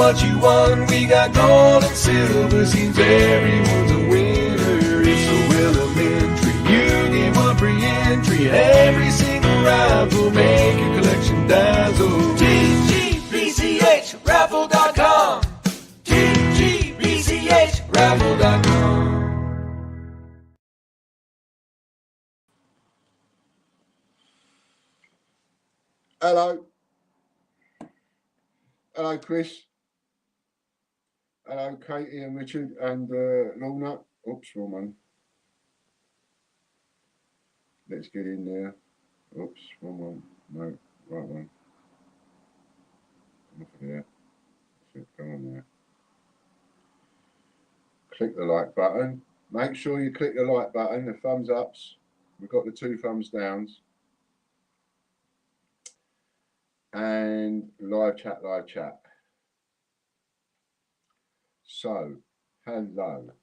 what you want. We got gold and silver, seems everyone's a winner. It's so elementary. You get one free entry. Every single raffle, make your collection dazzle. TGBCHraffle.com. TGBCHraffle.com. Hello. Hello, Chris. Hello, Katie and Richard and Lorna. Oops, wrong one. Let's get in there. Oops, wrong one. No, right one. Come off of there. Go on there. Click the like button. Make sure you click the like button, the thumbs ups. We've got the 2 thumbs downs. And live chat. So, hello. Let's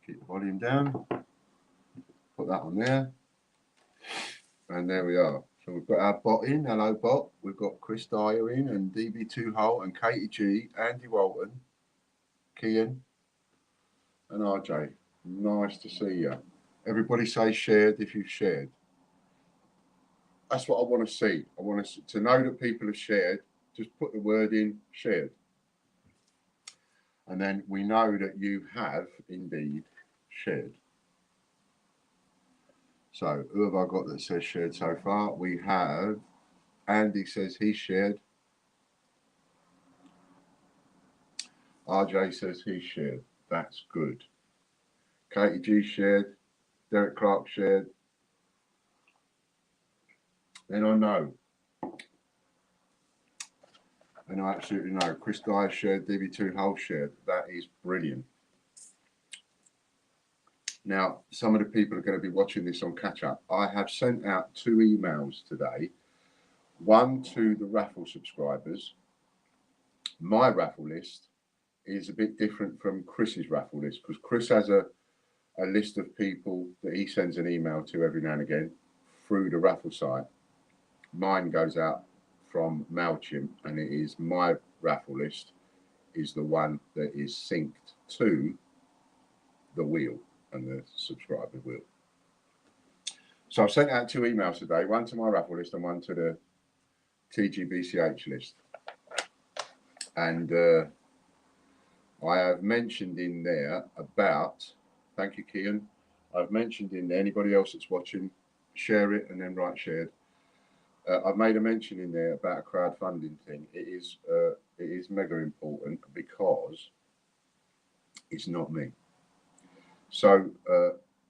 keep the volume down. Put that on there. And there we are. So we've got our bot in. Hello, bot. We've got Chris Dyer in and DB2 Holt and Katie G, Andy Walton, Kian, and RJ. Nice to see you. Everybody say shared if you've shared. That's what I want to see. I want to know that people have shared. Just put the word in shared. And then we know that you have indeed shared. So who have I got that says shared so far? We have Andy says he shared. RJ says he shared. That's good. Katie G shared. Derek Clark shared. Then I know. And I absolutely know. Chris Dyer shared. DB2 Hull shared. That is brilliant. Now, some of the people are going to be watching this on catch up. I have sent out 2 emails today. One to the raffle subscribers. My raffle list is a bit different from Chris's raffle list because Chris has a list of people that he sends an email to every now and again through the raffle site. Mine goes out from MailChimp, and it is my raffle list is the one that is synced to the wheel and the subscriber wheel. So I've sent out 2 emails today, one to my raffle list and one to the TGBCH list. And I have mentioned in there about, thank you, Kian. I've mentioned in there, anybody else that's watching, share it and then write shared. I've made a mention in there about a crowdfunding thing. It is mega important because it's not me. So,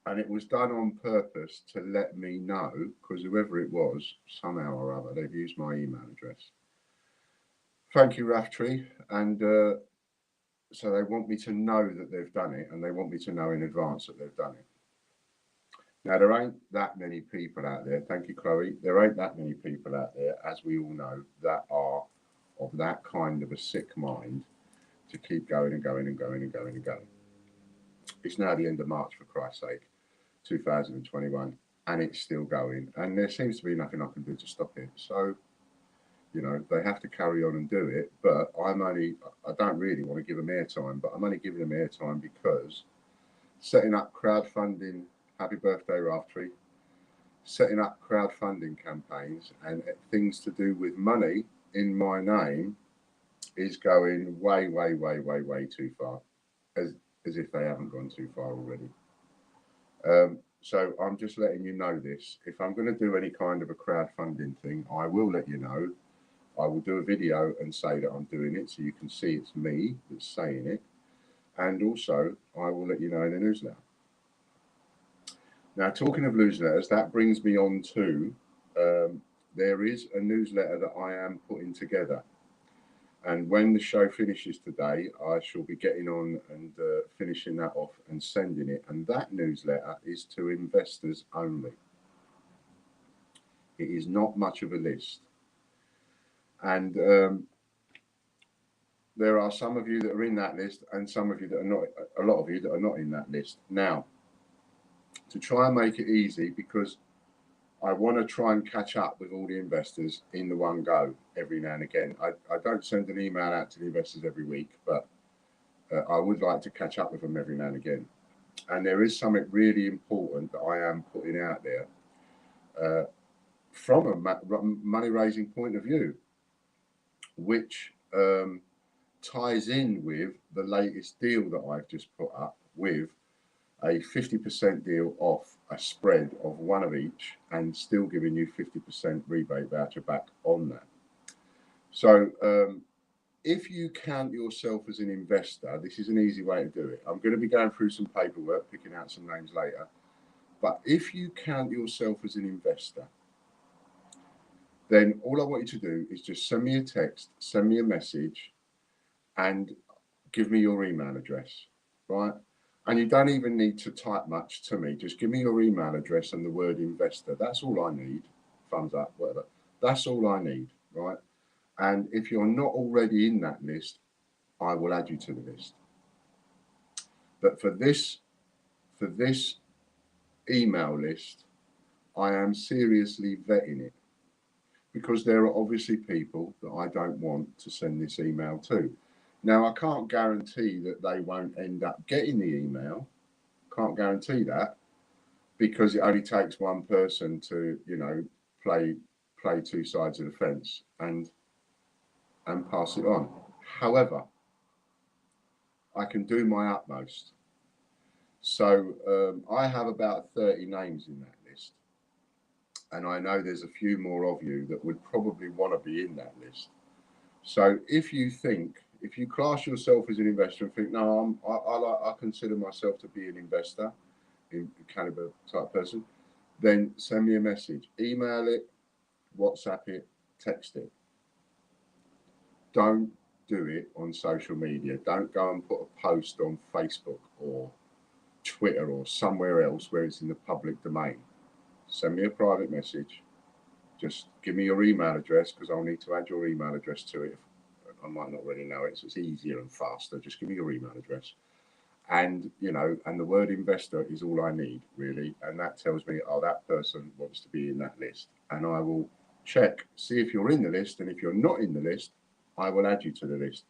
and it was done on purpose to let me know, because whoever it was, somehow or other, they've used my email address. Thank you, Raftree. And so they want me to know that they've done it, and they want me to know in advance that they've done it. Now, there ain't that many people out there. Thank you, Chloe. There ain't that many people out there, as we all know, that are of that kind of a sick mind to keep going and going and going and going and going. It's now the end of March, for Christ's sake, 2021, and it's still going. And there seems to be nothing I can do to stop it. So, you know, they have to carry on and do it. But I don't really want to give them airtime, but I'm only giving them airtime because setting up crowdfunding, happy birthday, Raftree, setting up crowdfunding campaigns and things to do with money in my name is going way, way, way, way, way too far, as if they haven't gone too far already. So I'm just letting you know this. If I'm going to do any kind of a crowdfunding thing, I will let you know. I will do a video and say that I'm doing it so you can see it's me that's saying it. And also, I will let you know in the newsletter. Now, talking of newsletters, that brings me on to, there is a newsletter that I am putting together. And when the show finishes today, I shall be getting on and finishing that off and sending it. And that newsletter is to investors only. It is not much of a list. And there are some of you that are in that list and some of you that are not, a lot of you that are not in that list. Now, to try and make it easy, because I want to try and catch up with all the investors in the one go every now and again. I don't send an email out to the investors every week, but I would like to catch up with them every now and again. And there is something really important that I am putting out there from a money raising point of view, which ties in with the latest deal that I've just put up with a 50% deal off a spread of one of each and still giving you 50% rebate voucher back on that. So if you count yourself as an investor, this is an easy way to do it. I'm going to be going through some paperwork, picking out some names later. But if you count yourself as an investor, then all I want you to do is just send me a text, send me a message, and give me your email address, right? And you don't even need to type much to me. Just give me your email address and the word investor. That's all I need. Thumbs up, whatever. That's all I need, right? And if you're not already in that list, I will add you to the list. But for this email list, I am seriously vetting it because there are obviously people that I don't want to send this email to. Now, I can't guarantee that they won't end up getting the email. Can't guarantee that because it only takes one person to, play two sides of the fence and pass it on. However, I can do my utmost. So I have about 30 names in that list. And I know there's a few more of you that would probably want to be in that list. So if you class yourself as an investor and think, no, I consider myself to be an investor, in caliber type person, then send me a message, email it, WhatsApp it, text it. Don't do it on social media. Don't go and put a post on Facebook or Twitter or somewhere else where it's in the public domain. Send me a private message. Just give me your email address because I'll need to add your email address to it. I might not really know it, so it's easier and faster. Just give me your email address. And, and the word investor is all I need, really. And that tells me, that person wants to be in that list. And I will check, see if you're in the list. And if you're not in the list, I will add you to the list.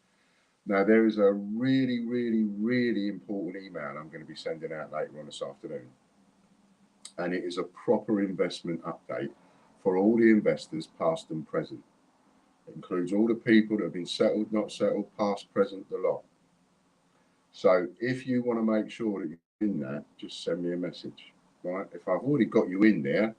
Now, there is a really, really, really important email I'm going to be sending out later on this afternoon. And it is a proper investment update for all the investors, past and present. It includes all the people that have been settled, not settled, past, present, the lot. So if you want to make sure that you're in that, just send me a message, right? If I've already got you in there,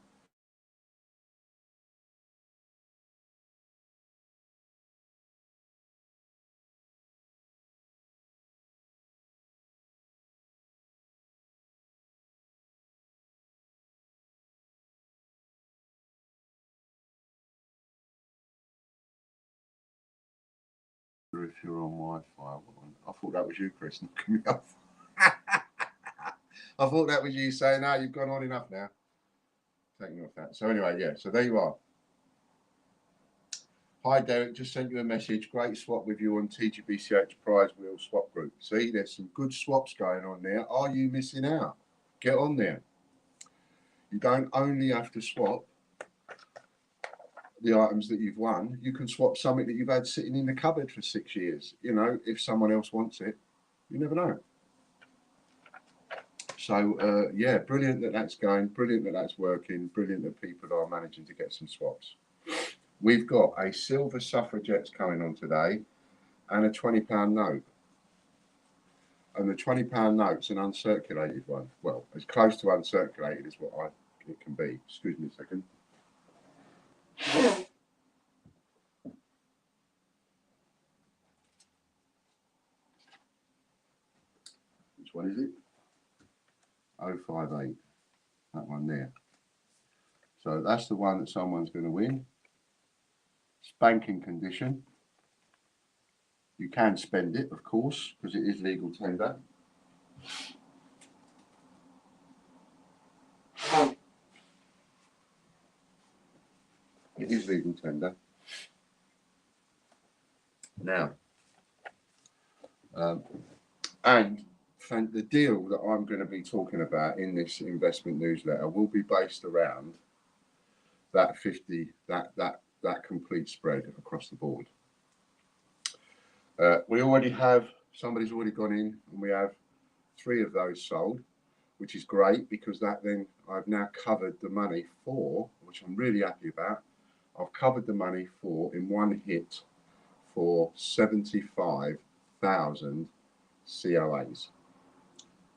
if you're on Wi-Fi, I thought that was you, Chris, knocking me off. I thought that was you saying, "No, you've gone on enough now." Taking off that. So anyway, yeah. So there you are. Hi, Derek. Just sent you a message. Great swap with you on TGBCH Prize Wheel Swap Group. See, there's some good swaps going on there. Are you missing out? Get on there. You don't only have to swap the items that you've won. You can swap something that you've had sitting in the cupboard for 6 years. If someone else wants it, you never know. So, yeah, brilliant that that's going. Brilliant that that's working. Brilliant that people are managing to get some swaps. We've got a silver suffragettes coming on today and a £20 note. And the £20 note's an uncirculated one. Well, as close to uncirculated as what it can be. Excuse me a second. Which one is it? 058. That one there. So that's the one that someone's going to win. It's banking condition. You can spend it, of course, because it is legal tender. It is legal tender. Now, and the deal that I'm going to be talking about in this investment newsletter will be based around that 50, that complete spread across the board. We already have, somebody's already gone in, and we have 3 of those sold, which is great, because that then I've now covered the money for, which I'm really happy about. I've covered the money for, in one hit, for 75,000 COAs.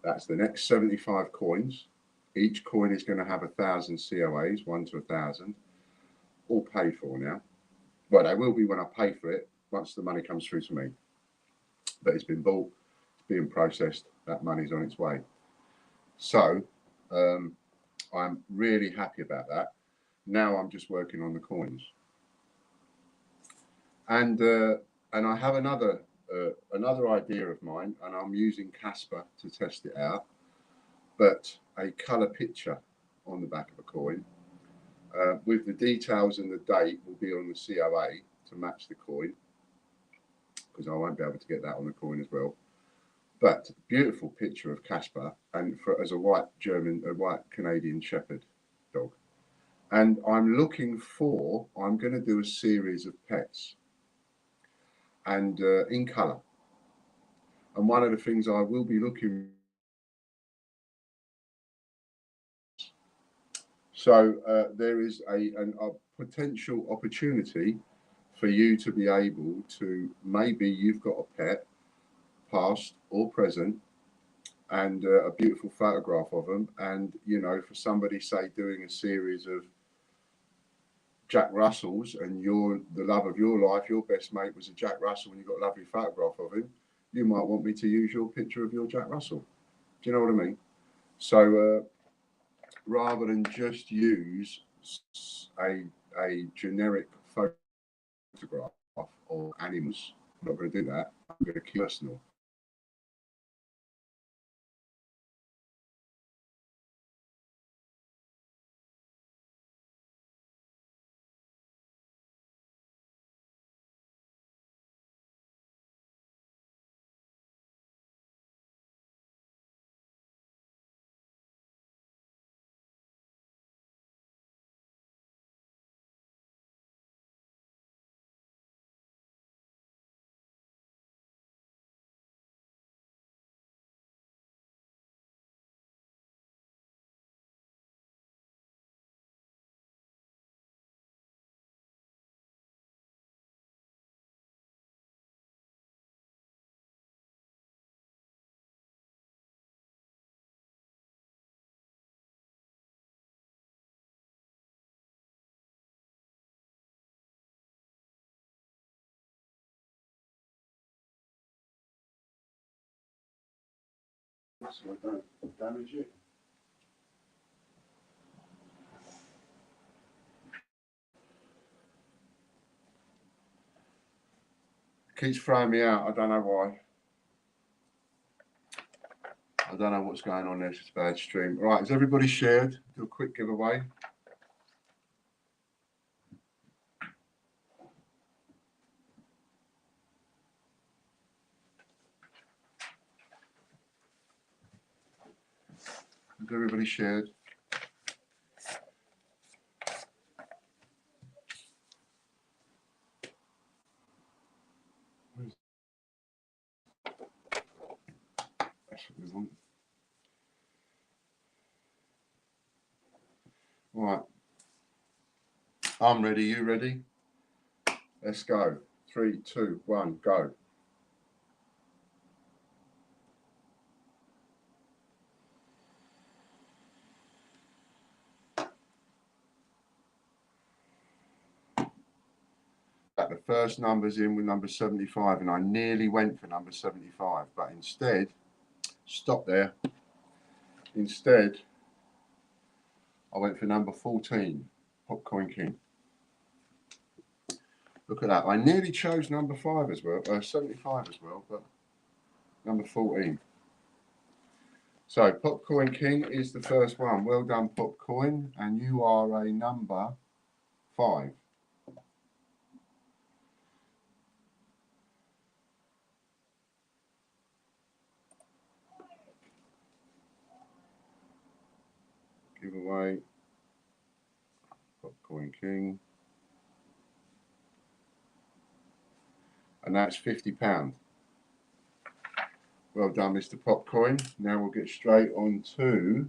That's the next 75 coins. Each coin is going to have 1,000 COAs, 1 to 1,000, all paid for now. Well, they will be when I pay for it, once the money comes through to me. But it's been bought, it's being processed, that money's on its way. So I'm really happy about that. Now I'm just working on the coins. And I have another idea of mine, and I'm using Casper to test it out. But a colour picture on the back of a coin with the details and the date will be on the COA to match the coin, because I won't be able to get that on the coin as well. But beautiful picture of Casper, and as a white Canadian Shepherd dog. And I'm going to do a series of pets, and in colour. And one of the things I will be looking. So there is a potential opportunity for you to be able to, maybe you've got a pet, past or present, and a beautiful photograph of them, and you know, for somebody, say, doing a series of Jack Russells, and you're the love of your life, your best mate was a Jack Russell, and you've got a lovely photograph of him, you might want me to use your picture of your Jack Russell. Do you know what I mean? So rather than just use a generic photograph of animals, I'm not going to do that. I'm going to keep personal. So I don't damage it. Keeps throwing me out. I don't know why. I don't know what's going on there. It's just a bad stream. Right, has everybody shared? Do a quick giveaway. Has everybody shared? That's what we want. Right. I'm ready. You ready? Let's go. 3, 2, 1, go. The first number's in with number 75, and I nearly went for number 75, but instead, stop there. Instead, I went for number 14, Popcoin King. Look at that. I nearly chose number 5 as well, 75 as well, but number 14. So Popcoin King is the first one. Well done, Popcoin, and you are a number 5. Giveaway. Popcoin King. And that's £50. Well done, Mr. Popcoin. Now we'll get straight on to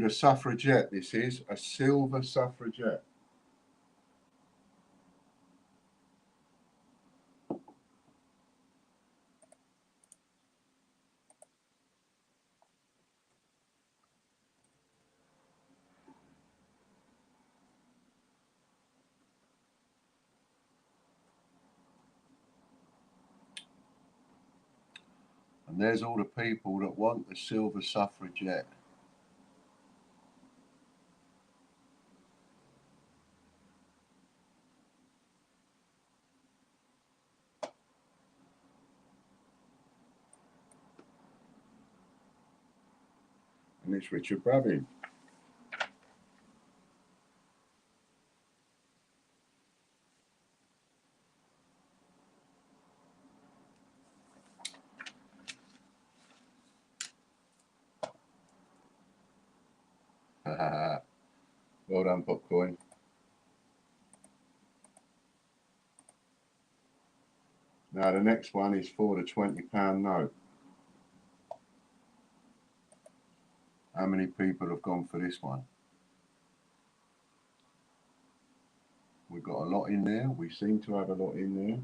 the Suffragette. This is a silver Suffragette. And there's all the people that want the silver Suffragette. And it's Richard Brabbin. Well done, Popcoin. Now the next one is for the £20 note. How many people have gone for this one? We've got a lot in there. We seem to have a lot in there.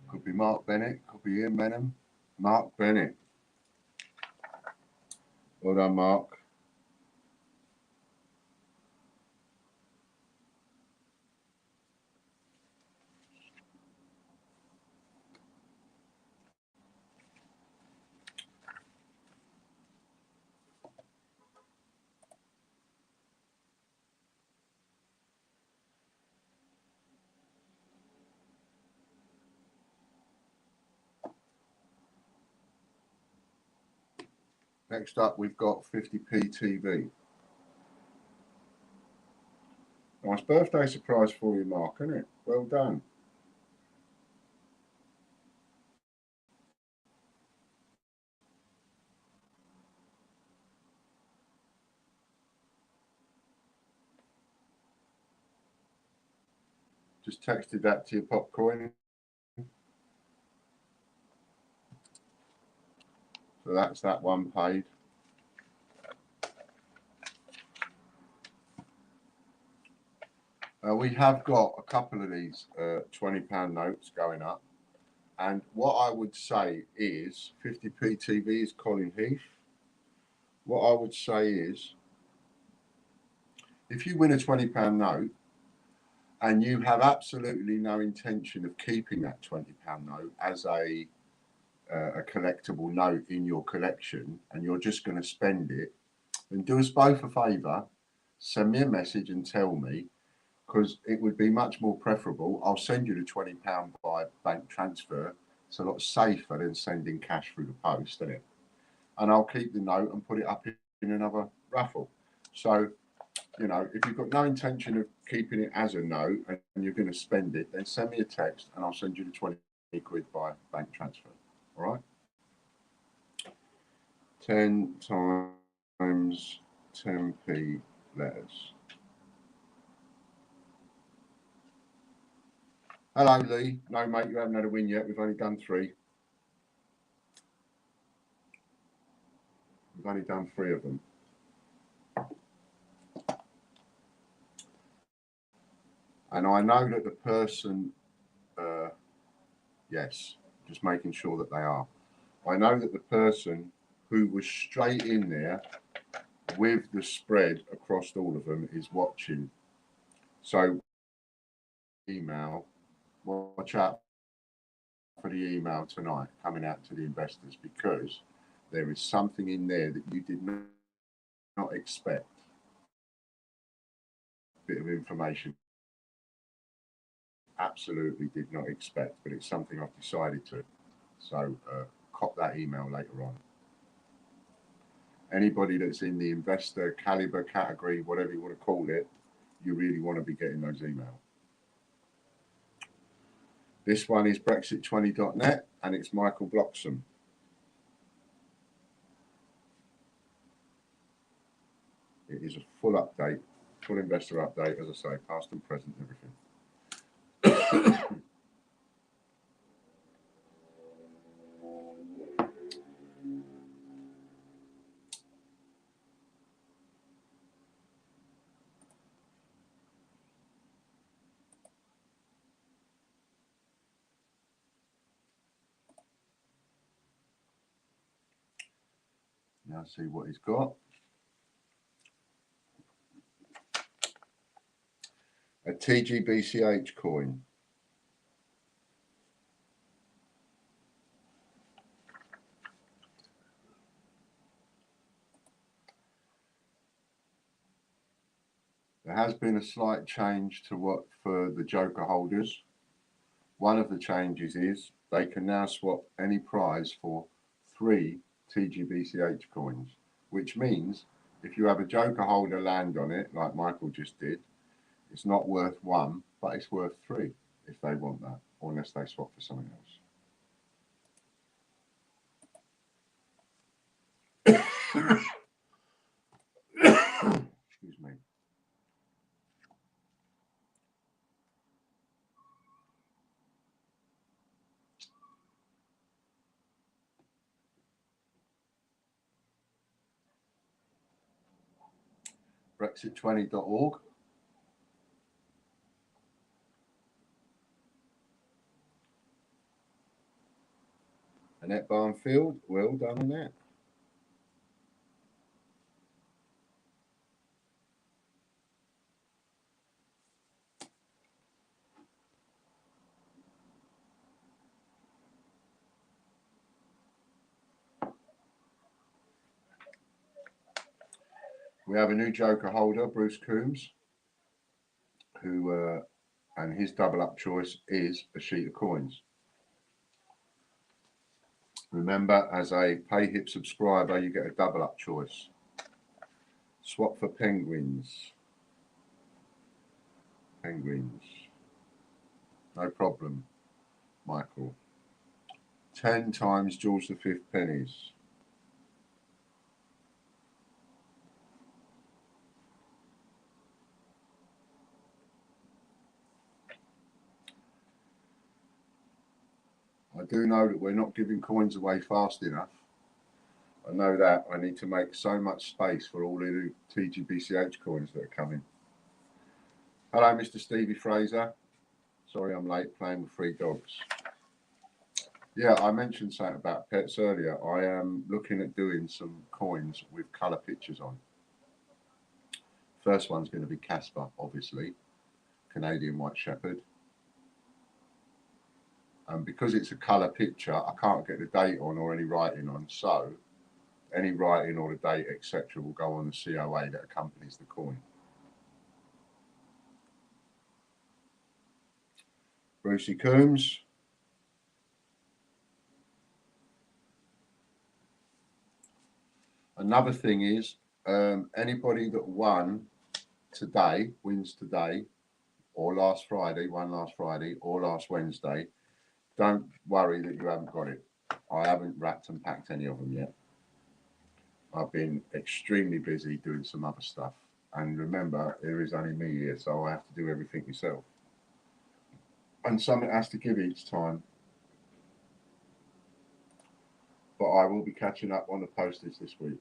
Could be Mark Bennett, could be Ian Benham. Mark Bennett. Well done, Mark. Next up, we've got 50p TV. Nice birthday surprise for you, Mark, isn't it? Well done. Just texted that to your Popcoin. So that's that one paid. We have got a couple of these £20 notes going up. And what I would say is 50p TV is Colin Heath. What I would say is if you win a £20 note and you have absolutely no intention of keeping that £20 note as a collectible note in your collection and you're just going to spend it, then do us both a favour, send me a message and tell me, because it would be much more preferable. I'll send you the £20 by bank transfer. It's a lot safer than sending cash through the post, isn't it? And I'll keep the note and put it up in another raffle. So, you know, if you've got no intention of keeping it as a note and you're going to spend it, then send me a text and I'll send you the 20 quid by bank transfer. All right? 10 times 10p letters. Hello, Lee. No, mate, you haven't had a win yet. We've only done 3. We've only done 3 of them. And I know that the person, yes, just making sure that they are. I know that the person who was straight in there with the spread across all of them is watching. So, email, watch out for the email tonight coming out to the investors, because there is something in there that you did not expect. Bit of information absolutely did not expect, but it's something I've decided to. So cop that email later on. Anybody that's in the investor caliber category, whatever you want to call it, you really want to be getting those emails. This one is Brexit20.net and it's Michael Bloxham. It is a full update, full investor update, as I say, past and present, everything. Now see what he's got. A TGBCH coin. There has been a slight change to what for the Joker holders. One of the changes is they can now swap any prize for 3 TGBCH coins, which means if you have a Joker holder land on it, like Michael just did, it's not worth 1, but it's worth 3 if they want that, or unless they swap for something else. Excuse me. Brexit20.org. Annette Barnfield, well done, Annette. We have a new Joker holder, Bruce Coombs, who and his double up choice is a sheet of coins. Remember, as a PayHip subscriber, you get a double up choice. Swap for penguins. Penguins. No problem, Michael. 10 times George V pennies. I do know that we're not giving coins away fast enough. I know that. I need to make so much space for all the new TGBCH coins that are coming. Hello, Mr. Stevie Fraser. Sorry I'm late, playing with 3 dogs. Yeah, I mentioned something about pets earlier. I am looking at doing some coins with colour pictures on. First one's going to be Casper, obviously, Canadian White Shepherd. And because it's a colour picture, I can't get the date on or any writing on, so any writing or the date, etc., will go on the COA that accompanies the coin. Brucey Coombs. Another thing is, anybody that wins today, or last Friday, won last Friday, or last Wednesday, don't worry that you haven't got it. I haven't wrapped and packed any of them yet. I've been extremely busy doing some other stuff. And remember, there is only me here, so I have to do everything myself. And something has to give each time. But I will be catching up on the postage this week.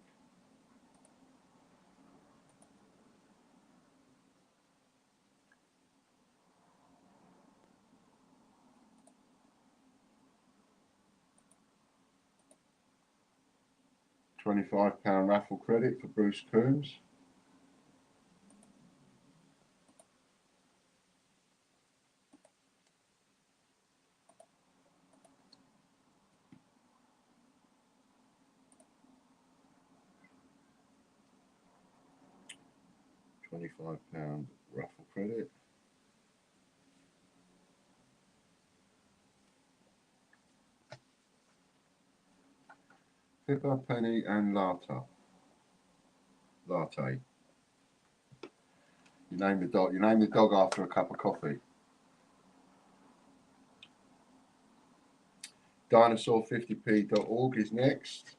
£25 raffle credit for Bruce Coombs. £25 raffle credit. Pippa, Penny, and Latte. Latte. You name the dog. You name the dog after a cup of coffee. Dinosaur50p.org is next.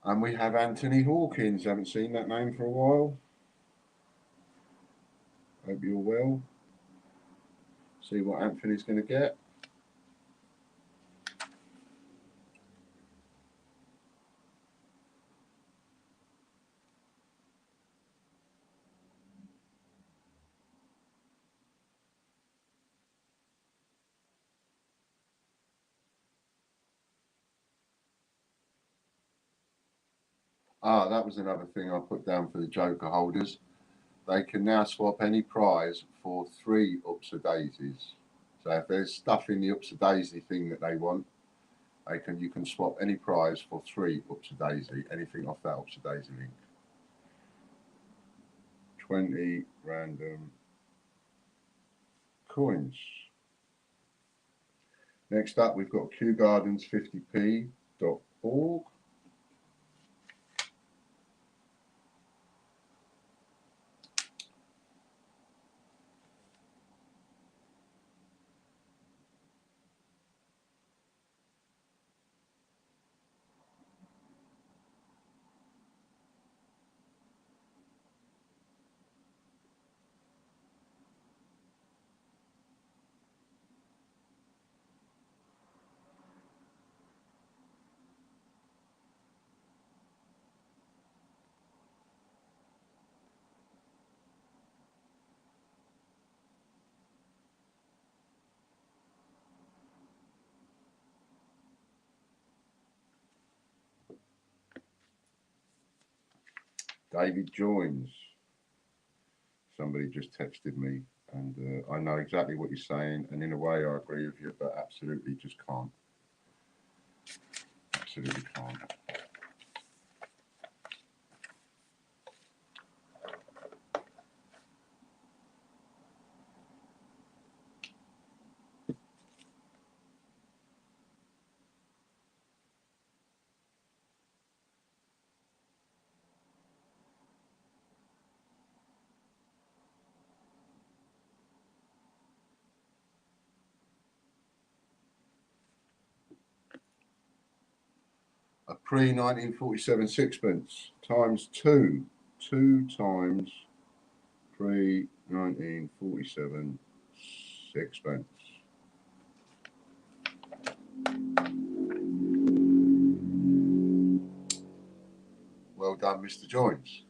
And we have Anthony Hawkins. Haven't seen that name for a while. Hope you're well. See what Anthony's going to get. Ah, that was another thing I put down for the Joker holders. They can now swap any prize for 3 Ups of Daisies. So if there's stuff in the Ups of Daisy thing that they want, you can swap any prize for 3 Ups of Daisy, anything off that Ups of Daisy link. 20 random coins. Next up, we've got QGardens50p.org. David joins. Somebody just texted me, and I know exactly what you're saying, and in a way I agree with you, but absolutely just can't. Absolutely can't. A pre-1947 sixpence times 2. 2 times pre-1947 sixpence. Well done, Mr. Joins.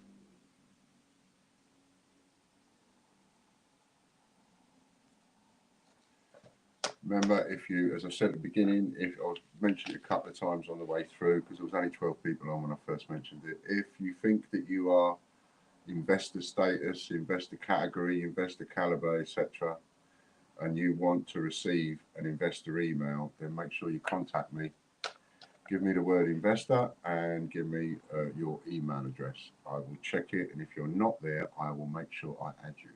Remember, if you, as I said at the beginning, if I mentioned it a couple of times on the way through, because there was only 12 people on when I first mentioned it, if you think that you are investor status, investor category, investor caliber, etc., and you want to receive an investor email, then make sure you contact me. Give me the word investor and give me your email address. I will check it, and if you're not there, I will make sure I add you.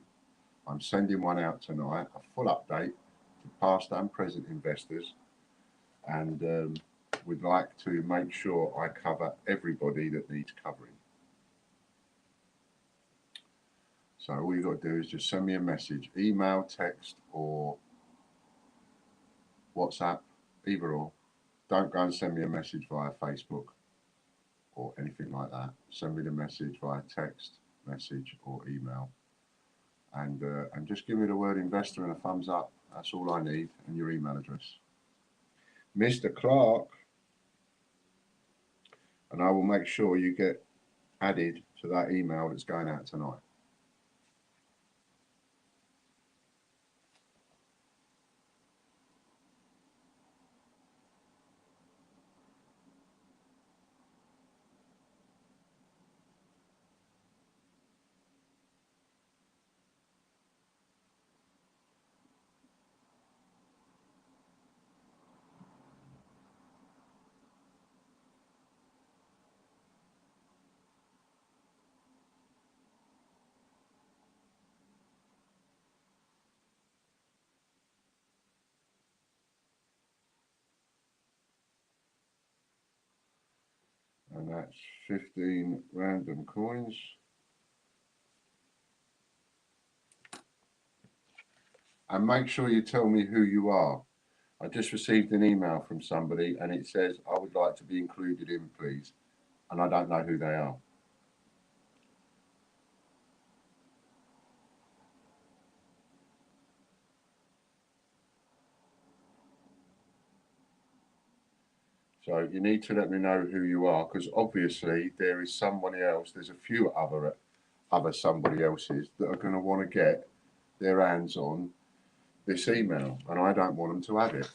I'm sending one out tonight, a full update to past and present investors, and we'd like to make sure I cover everybody that needs covering. So all you've got to do is just send me a message, email, text, or WhatsApp, either or. Don't go and send me a message via Facebook or anything like that. Send me the message via text, message, or email. And just give me the word investor and a thumbs up. That's all I need, and your email address. Mr. Clark, and I will make sure you get added to that email that's going out tonight. That's 15 random coins. And make sure you tell me who you are. I just received an email from somebody and it says, I would like to be included in, please. And I don't know who they are. So you need to let me know who you are, because obviously there is somebody else. There's a few other somebody else's that are going to want to get their hands on this email, and I don't want them to have it.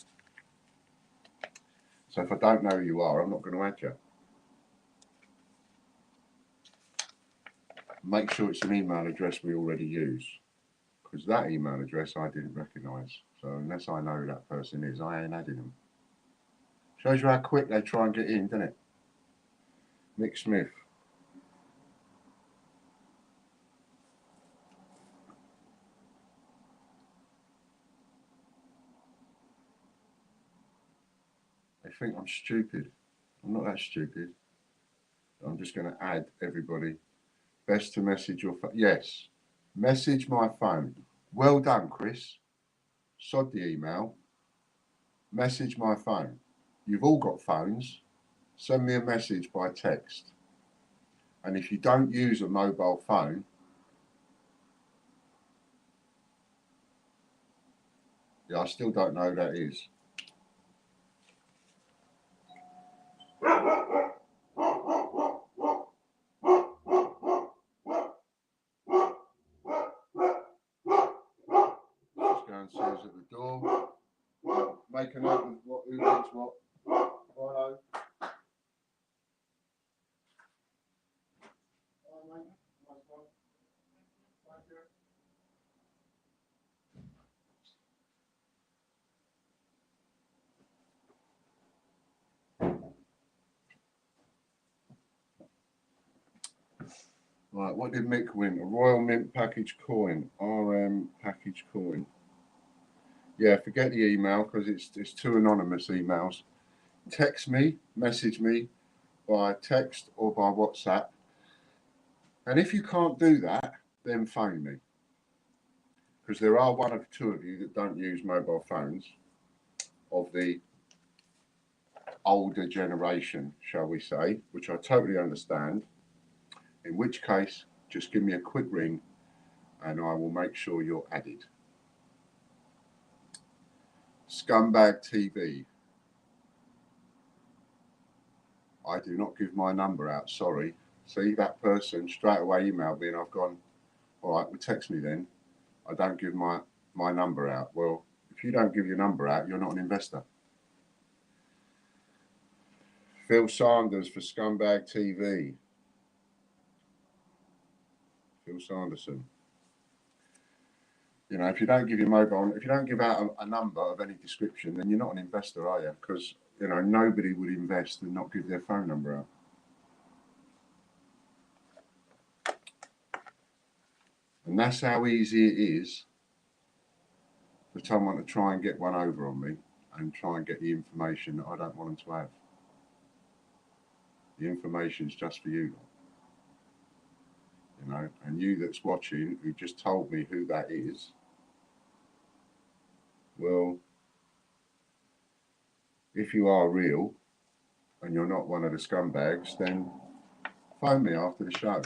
So if I don't know who you are, I'm not going to add you. Make sure it's an email address we already use, because that email address I didn't recognise. So unless I know who that person is, I ain't adding them. Shows you how quick they try and get in, doesn't it? Mick Smith. They think I'm stupid. I'm not that stupid. I'm just going to add everybody. Best to message your phone. Yes, message my phone. Well done, Chris. Sod the email. Message my phone. You've all got phones. Send me a message by text. And if you don't use a mobile phone, yeah, I still don't know who that is. Just go and see who's at the door. Make a note of who needs what. Hello. Right, what did Mick win? A Royal Mint package coin, RM package coin. Yeah, forget the email because it's two anonymous emails. Text me, message me by text or by WhatsApp. And if you can't do that, then phone me. Because there are one or two of you that don't use mobile phones of the older generation, shall we say, which I totally understand. In which case, just give me a quick ring and I will make sure you're added. Scumbag TV. I do not give my number out, sorry. See, that person straight away emailed me and I've gone, all right, well, text me then. I don't give my number out. Well, if you don't give your number out, you're not an investor. Phil Sanders for Scumbag TV. Phil Sanderson. You know, if you don't give your mobile, if you don't give out a number of any description, then you're not an investor, are you? Because, you know, nobody would invest and not give their phone number out. And that's how easy it is for someone to try and get one over on me and try and get the information that I don't want them to have. The information's just for you. You know, and you that's watching who just told me who that is, well, if you are real and you're not one of the scumbags, then phone me after the show.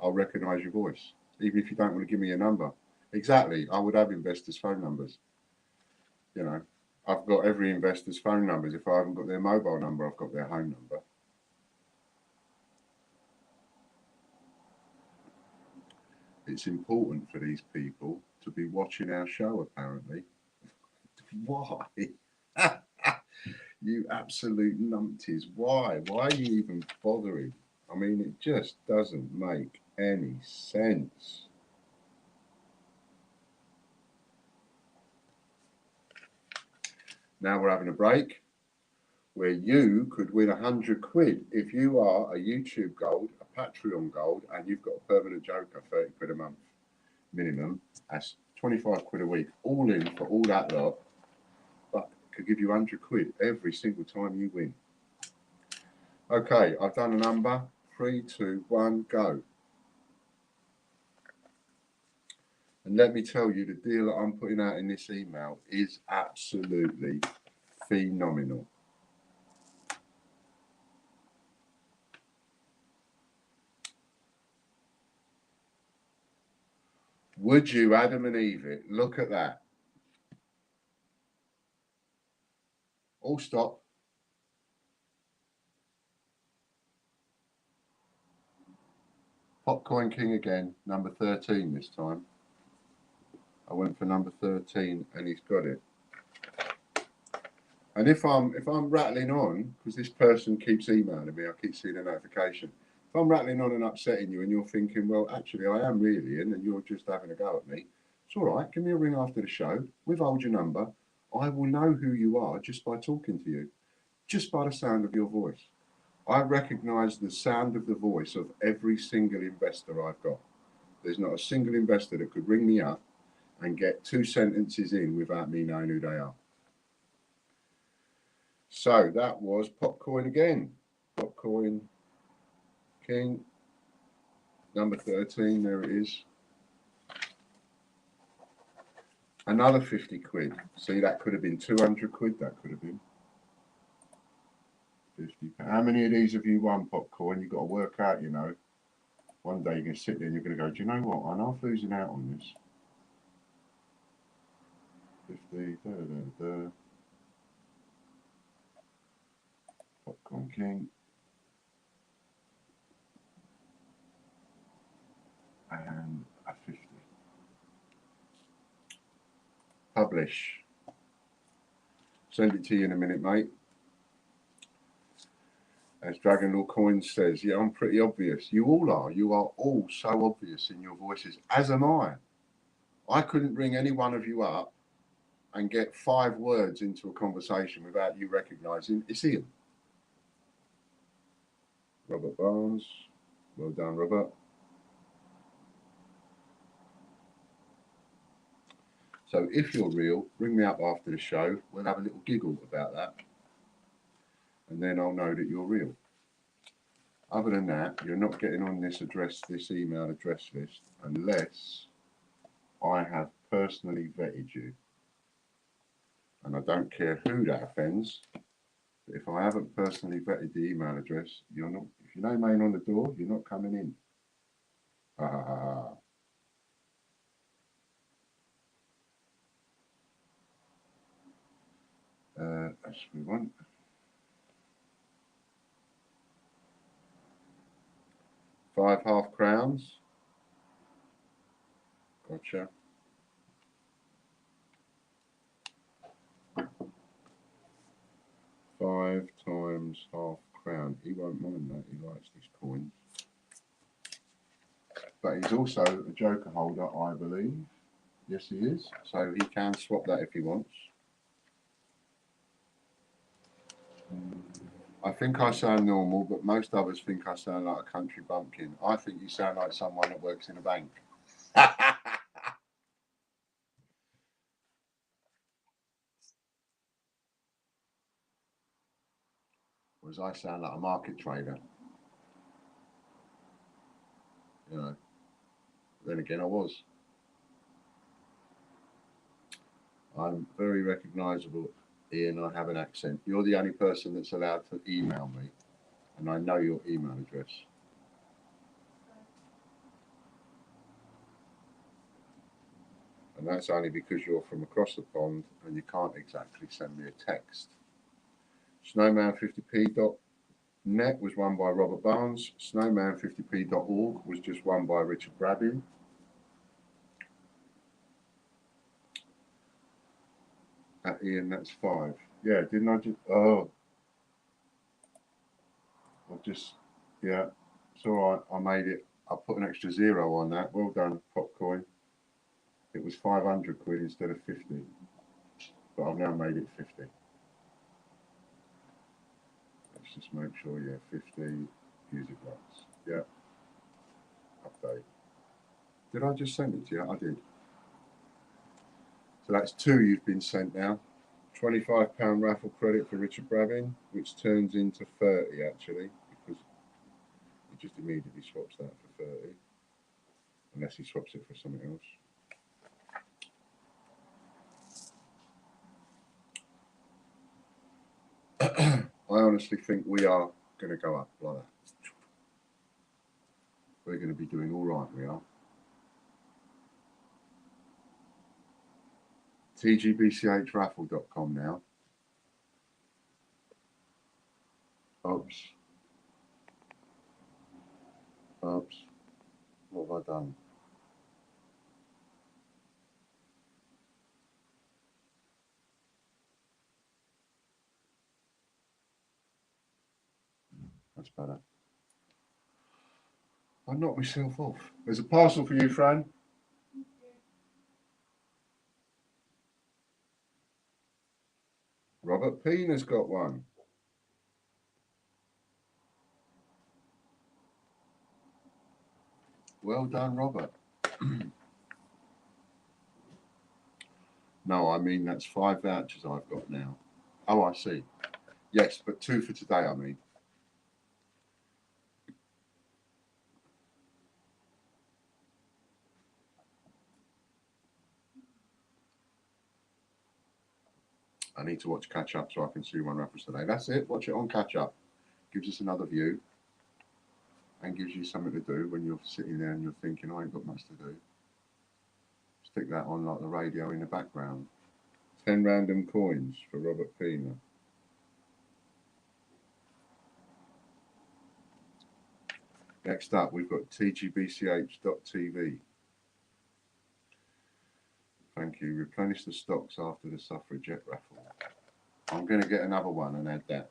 I'll recognise your voice, even if you don't want to give me a number. Exactly, I would have investors' phone numbers. You know, I've got every investor's phone numbers. If I haven't got their mobile number, I've got their home number. It's important for these people to be watching our show, apparently. Why? You absolute numpties. Why? Why are you even bothering? I mean, it just doesn't make any sense. Now we're having a break where you could win 100 quid if you are a YouTube Gold, a Patreon Gold, and you've got a permanent joker, 30 quid a month minimum. That's 25 quid a week, all in for all that lot. But it could give you 100 quid every single time you win. Okay, I've done a number. 3, 2, 1, go. And let me tell you, the deal that I'm putting out in this email is absolutely phenomenal. Would you, Adam and Eve, it? Look at that. All stop. Popcoin King again, number 13 this time. I went for number 13 and he's got it. And if I'm rattling on, because this person keeps emailing me, I keep seeing a notification. If I'm rattling on and upsetting you and you're thinking, well, actually I am really in and you're just having a go at me, it's all right, give me a ring after the show, withhold your number. I will know who you are just by talking to you, just by the sound of your voice. I recognise the sound of the voice of every single investor I've got. There's not a single investor that could ring me up and get 2 sentences in without me knowing who they are. So that was Popcoin again. Popcoin King, number 13, there it is. Another 50 quid. See, that could have been 200 quid, that could have been. 50. How many of these have you won, Popcoin? You've got to work out, you know. One day you're going to sit there and you're going to go, do you know what? I'm half losing out on this. 50, Popcorn King. And a 50. Publish. Send it to you in a minute, mate. As Dragon Lord Coins says, yeah, I'm pretty obvious. You all are. You are all so obvious in your voices, as am I. I couldn't ring any one of you up and get 5 words into a conversation without you recognising it's Ian. Robert Barnes. Well done, Robert. So if you're real, ring me up after the show. We'll have a little giggle about that. And then I'll know that you're real. Other than that, you're not getting on this email address list, unless I have personally vetted you. And I don't care who that offends. But if I haven't personally vetted the email address, you're not. If your name ain't on the door, you're not coming in. Ha ha ha ha. That's what we want. Five half crowns. Gotcha. Five times half crown. He won't mind that. He likes these coins. But he's also a joker holder, I believe. Yes, he is. So he can swap that if he wants. I think I sound normal, but most others think I sound like a country bumpkin. I think you sound like someone that works in a bank. Whereas I sound like a market trader. You know. Then again, I was. I'm very recognisable, Ian. I have an accent. You're the only person that's allowed to email me, and I know your email address. And that's only because you're from across the pond and you can't exactly send me a text. Snowman50p.net was won by Robert Barnes. Snowman50p.org was just won by Richard Brabin. Ian, that's 5. Yeah, didn't I just... Oh. Yeah, it's all right. I made it. I put an extra 0 on that. Well done, Popcoin. It was 500 quid instead of 50. But I've now made it 50. Let's just make sure, yeah, 50. Use it once. Yeah. Update. Did I just send it to you? I did. So that's 2 you've been sent now. £25 raffle credit for Richard Bravin, which turns into 30 actually, because he just immediately swaps that for 30, unless he swaps it for something else. I honestly think we are going to go up like that. We're going to be doing all right, we are. TGBCHraffle.com now. Oops. Oops. What have I done? That's better. I knocked myself off. There's a parcel for you, Fran. Robert Pina's got one. Well done, Robert. No, I mean that's 5 vouchers I've got now. Oh, I see. Yes, but 2 for today, I mean. I need to watch Catch Up so I can see one reference today. That's it. Watch it on Catch Up. Gives us another view and gives you something to do when you're sitting there and you're thinking, I ain't got much to do. Stick that on like the radio in the background. 10 random coins for Robert Pina. Next up, we've got tgbch.tv. Thank you. Replenish the stocks after the suffragette raffle. I'm going to get another one and add that.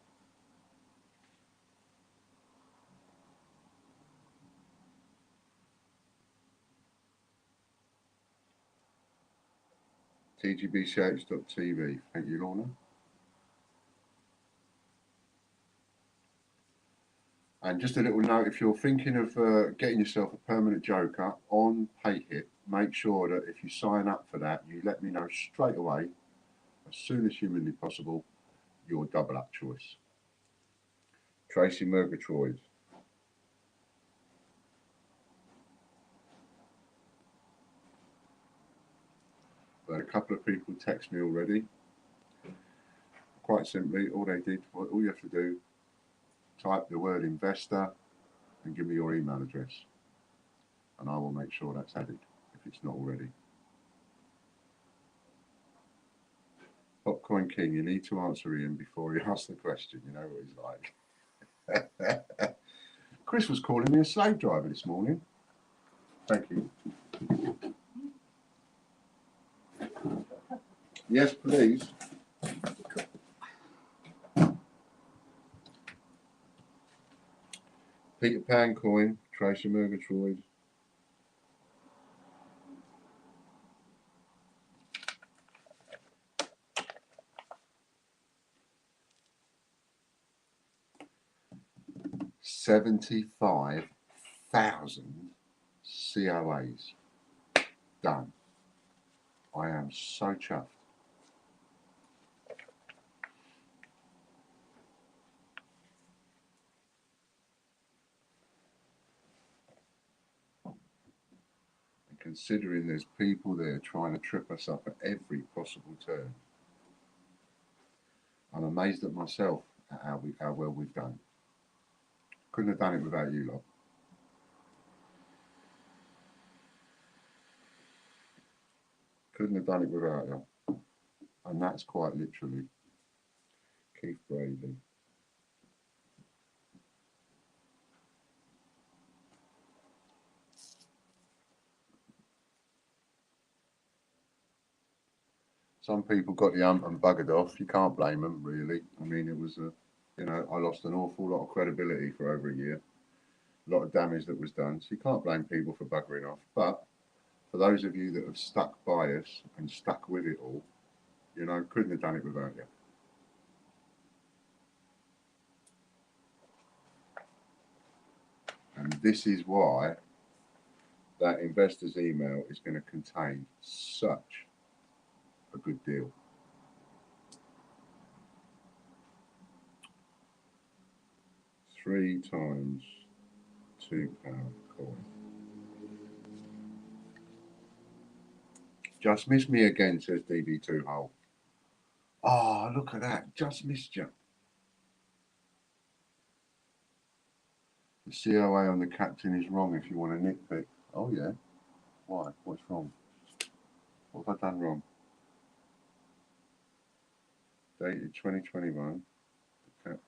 tgbch.tv. Thank you, Lorna. And just a little note, if you're thinking of getting yourself a permanent joker on PayHit, make sure that if you sign up for that, you let me know straight away, as soon as humanly possible, your double up choice. Tracy Murgatroyd. But a couple of people text me already. Quite simply, all you have to do, type the word investor and give me your email address. And I will make sure that's added if it's not already. Popcorn King, you need to answer Ian before he asks the question. You know what he's like. Chris was calling me a slave driver this morning. Thank you. Yes, please. Peter Pan coin, Tracy Murgatroyd. $75,000 COAs. Done. I am so chuffed. And considering there's people there trying to trip us up at every possible turn, I'm amazed at myself at how well we've done. Couldn't have done it without you lot. Couldn't have done it without you. And that's quite literally Keith Brady. Some people got the hump and buggered off. You can't blame them, really. I mean, it was I lost an awful lot of credibility for over a year. A lot of damage that was done. So you can't blame people for buggering off. But for those of you that have stuck by us and stuck with it all, couldn't have done it without you. And this is why that investor's email is going to contain such a good deal. 3 times £2 coin. Just missed me again, says DB2 Hole. Oh, look at that. Just missed you. The COA on the captain is wrong if you want to nitpick. Oh, yeah. Why? What's wrong? What have I done wrong? Dated 2021.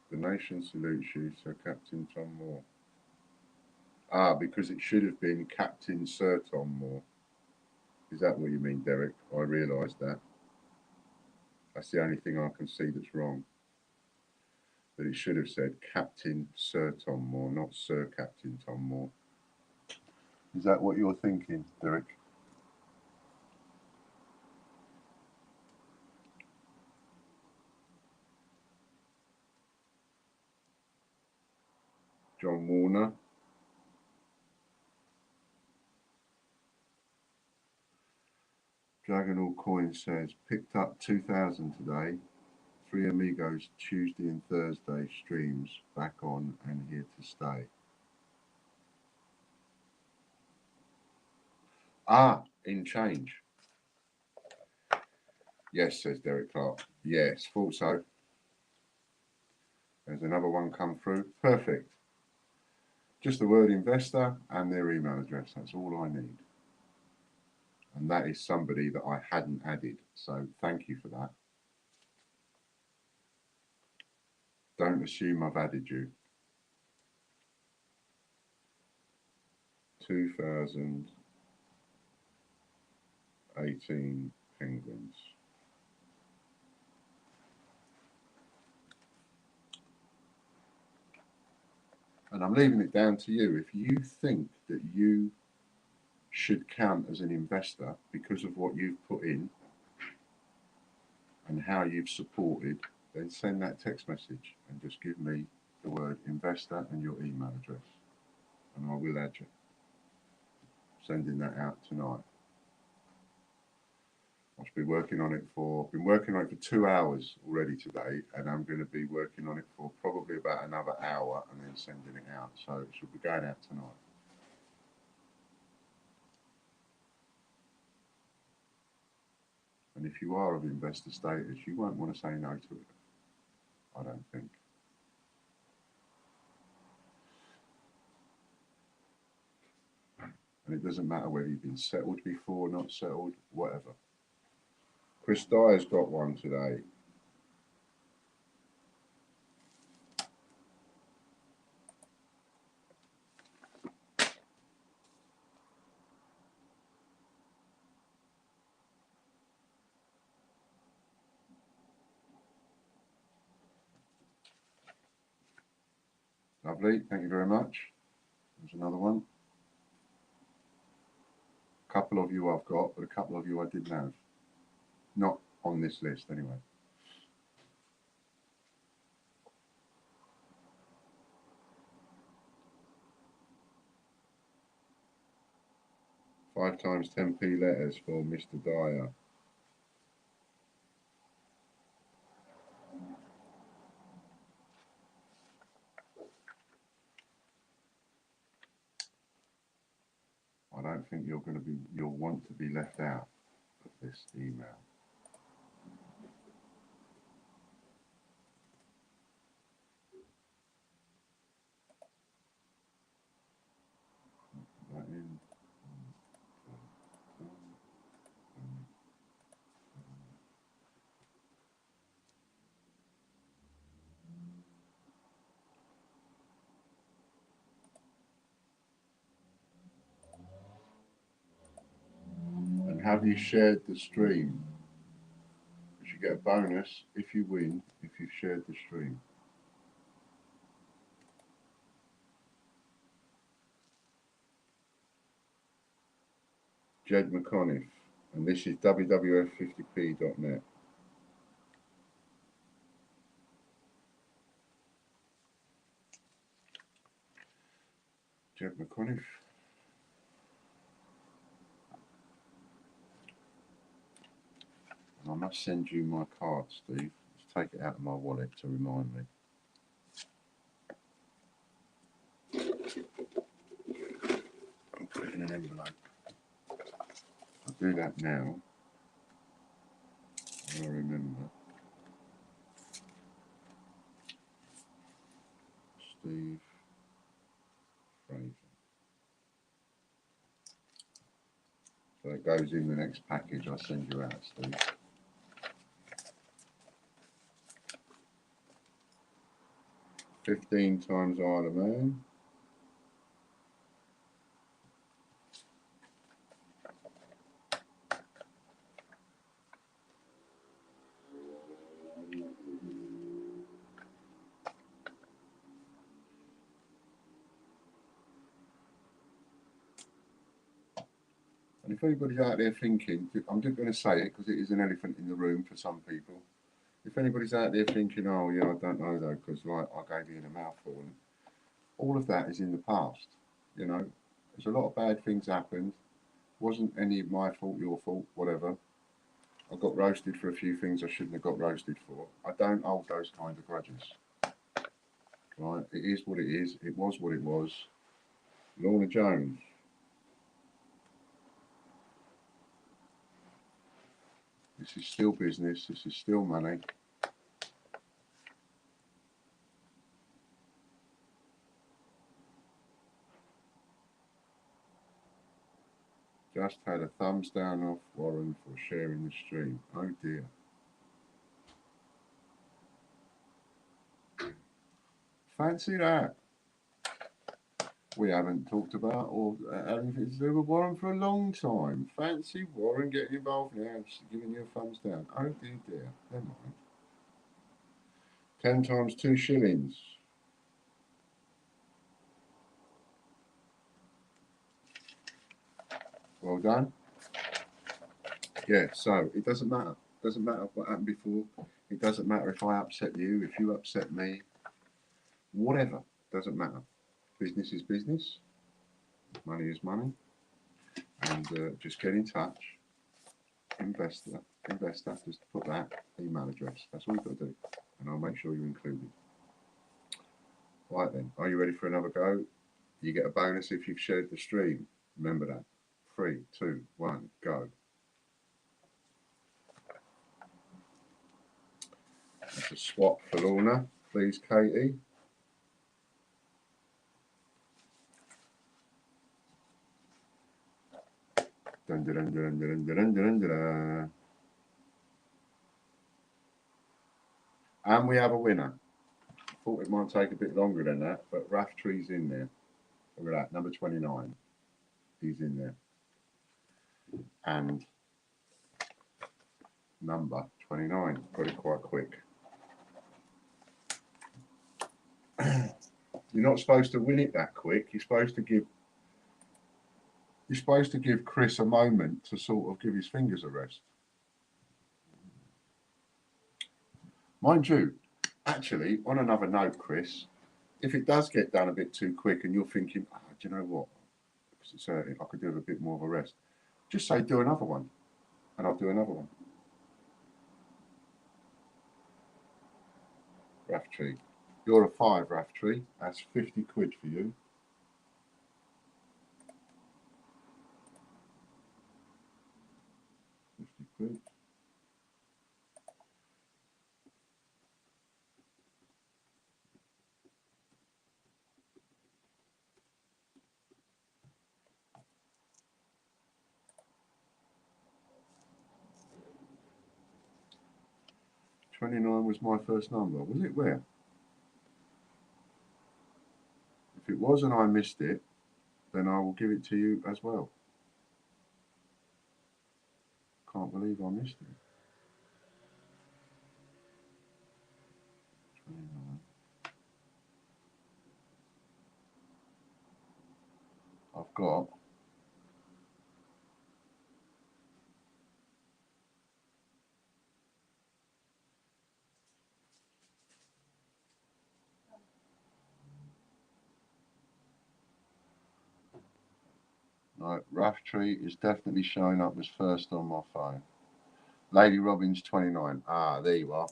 The nation salutes you, Sir Captain Tom Moore. Ah, because it should have been Captain Sir Tom Moore. Is that what you mean, Derek? I realised that. That's the only thing I can see that's wrong. That it should have said Captain Sir Tom Moore, not Sir Captain Tom Moore. Is that what you're thinking, Derek? John Warner. Dragonall Coin says, picked up 2,000 today. 3 Amigos Tuesday and Thursday streams back on and here to stay. Ah, in change. Yes, says Derek Clark. Yes, thought so. There's another one come through. Perfect. Just the word investor and their email address. That's all I need. And that is somebody that I hadn't added. So thank you for that. Don't assume I've added you. 2018 Penguins. And I'm leaving it down to you. If you think that you should count as an investor because of what you've put in and how you've supported, then send that text message and just give me the word investor and your email address. And I will add you. Sending that out tonight. I've been working on it for 2 hours already today, and I'm going to be working on it for probably about another hour and then sending it out. So it should be going out tonight. And if you are of investor status, you won't want to say no to it, I don't think. And it doesn't matter whether you've been settled before, not settled, whatever. Chris Dyer's got one today. Lovely, thank you very much. There's another one. A couple of you I've got, but a couple of you I didn't have. Not on this list anyway. Five times 10p letters for Mr. Dyer. I don't think you'll want to be left out of this email. Put that in. And have you shared the stream? You should get a bonus if you win, if you've shared the stream. Jed McConiff, and this is WWF50p.net. Jed McConiff. I must send you my card, Steve. Let's take it out of my wallet to remind me. do that now. I remember. Steve Fraser. So it goes in the next package I send you out, Steve. $15 times Isle of Man. And if anybody's out there thinking, I'm just going to say it because it is an elephant in the room for some people. If anybody's out there thinking, oh yeah, I don't know though, because like I gave you in a mouthful, and all of that is in the past. You know, there's a lot of bad things happened. Wasn't any of my fault, your fault, whatever. I got roasted for a few things I shouldn't have got roasted for. I don't hold those kind of grudges. Right? It is what it is. It was what it was. Lorna Jones. This is still business. This is still money. Just had a thumbs down off Warren for sharing the stream. Oh dear. Fancy that. We haven't talked about or anything to do with Warren for a long time. Fancy Warren getting involved now, just giving you a thumbs down. Oh dear, dear. Never mind. 10 times 2 shillings. Well done. Yeah, so it doesn't matter. It doesn't matter what happened before. It doesn't matter if I upset you, if you upset me. Whatever. Doesn't matter. Business is business. Money is money. And just get in touch. Investor, just put that email address. That's all you've got to do. And I'll make sure you're included. Right then, are you ready for another go? You get a bonus if you've shared the stream. Remember that. 3, 2, 1, go. That's a swap for Lorna, please, Katie. Dun, dun, dun, dun, dun, dun, dun, dun, dun. And we have a winner. I thought it might take a bit longer than that, but Raftree's in there. Look at that, number 29. He's in there. And number 29. Got it quite quick. You're not supposed to win it that quick. You're supposed to give Chris a moment to sort of give his fingers a rest. Mind you, actually, on another note, Chris, if it does get done a bit too quick and you're thinking, oh, do you know what? I could do with a bit more of a rest. Just say, do another one. And I'll do another one. Raftree. You're a 5, Raftree. That's 50 quid for you. 50 quid. $29 was my first number. Was it where? If it was and I missed it, then I will give it to you as well. Can't believe I missed it. 29. I've got right, Raftree is definitely showing up as first on my phone. Lady Robbins 29. Ah, there you are.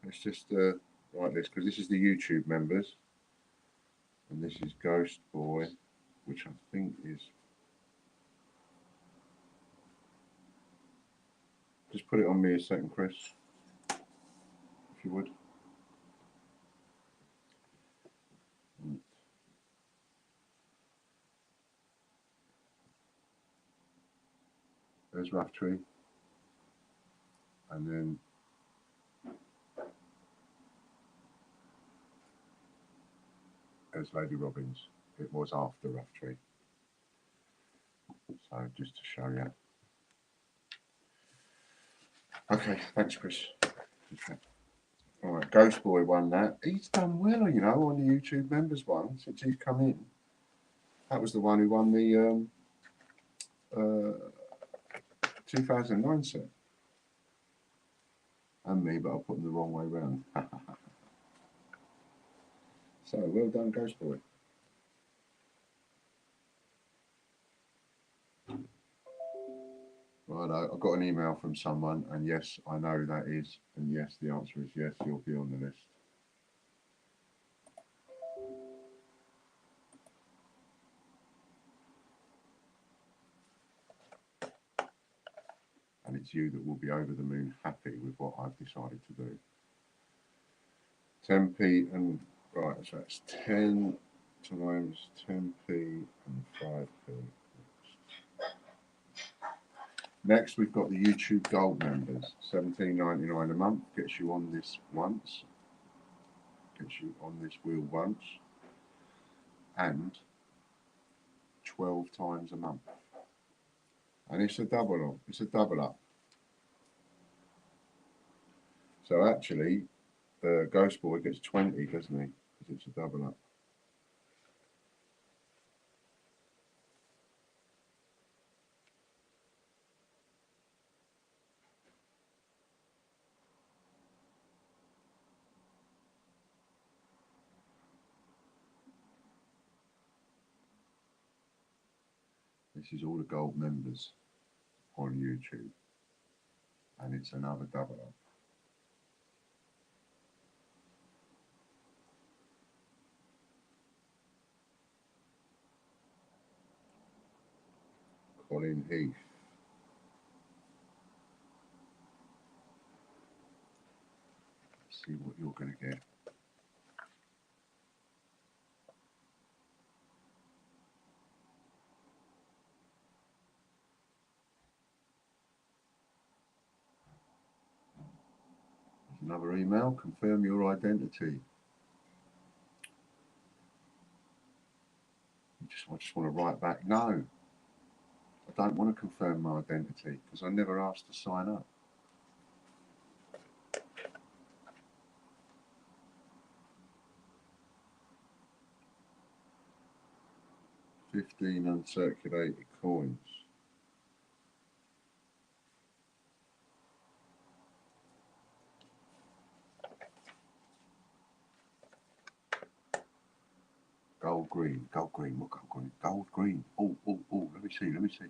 Let's just write this because this is the YouTube members. And this is Ghost Boy, which I think is Just put it on me a second, Chris, if you would. There's Rough Tree. And then there's Lady Robins. It was after Rough Tree. So just to show you. Okay, thanks, Chris. All right, Ghost Boy won that. He's done well, you know, on the YouTube members one since he's come in. That was the one who won the 2009 set. And me, but I'll put them the wrong way round. So, well done, Ghost Boy. Right, I got an email from someone, and yes, I know that is, and yes, the answer is yes, you'll be on the list. And it's you that will be over the moon happy with what I've decided to do. 10p and, right, so that's 10 times 10p and 5p. Next, we've got the YouTube Gold members. $17.99 a month gets you on this once. Gets you on this wheel once. And 12 times a month. And it's a double up. It's a double up. So actually, the Ghost Boy gets 20, doesn't he? Because it's a double up. This is all the gold members on YouTube. And it's another double up. Colin Heath. Let's see what you're going to get. Another email, confirm your identity. I just want to write back, no, I don't want to confirm my identity because I never asked to sign up. $15 uncirculated coins. Gold green, what gold green? Gold green. Oh, let me see.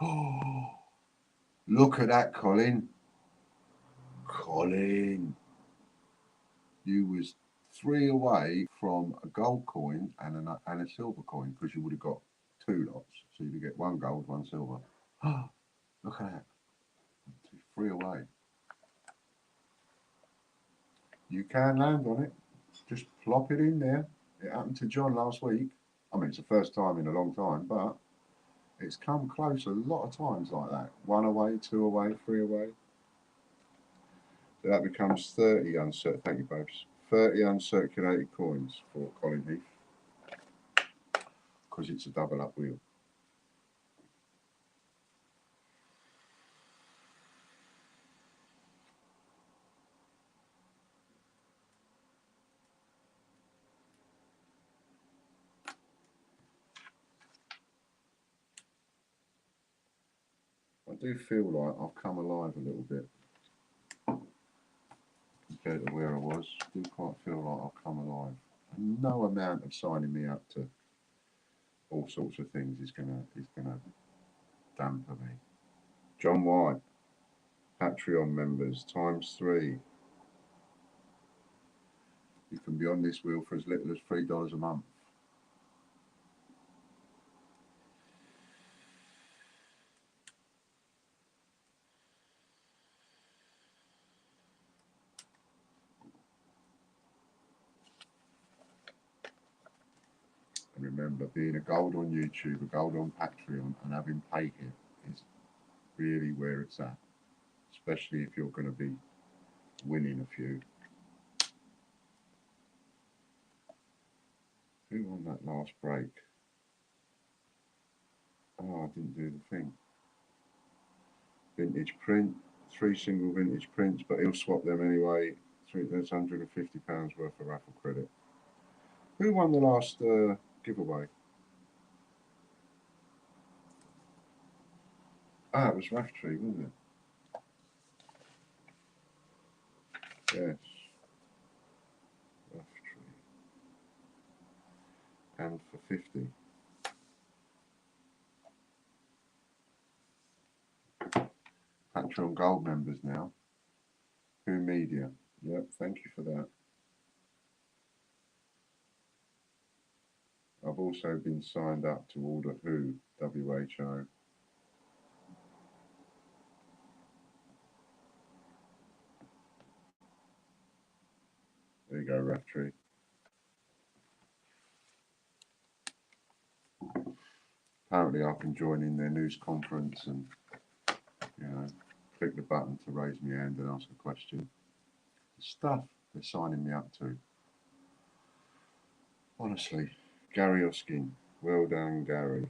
Oh, look at that, Colin. You was 3 away from a gold coin and a silver coin because you would have got 2 lots. So you'd get 1 gold, 1 silver. Oh, look at that. 3 away. You can land on it. Just plop it in there. It happened to John last week. I mean, it's the first time in a long time, but it's come close a lot of times like that. 1 away, 2 away, 3 away. So that becomes 30 thank you, Babes. 30 uncirculated coins for Colin Heath. Because it's a double up wheel. I do feel like I've come alive a little bit compared to where I was. I do quite feel like I've come alive. And no amount of signing me up to all sorts of things is gonna damper me. John White, Patreon members ×3. You can be on this wheel for as little as $3 a month. remember, being a gold on YouTube, a gold on Patreon, and having pay here is really where it's at, especially if you're going to be winning a few. Who won that last break? Oh, I didn't do the thing. Vintage print, 3 single vintage prints, but he'll swap them anyway. That's £150 worth of raffle credit. Who won the last giveaway? Ah, it was Raftree, wasn't it? Yes. Raftree. And for 50. Patreon Gold members now. Who Media. Yep, thank you for that. I've also been signed up to order Who, WHO. There you go, Raftree. Apparently I can join in their news conference and, click the button to raise my hand and ask a question. The stuff they're signing me up to. Honestly, Gary Oskin. Well done, Gary.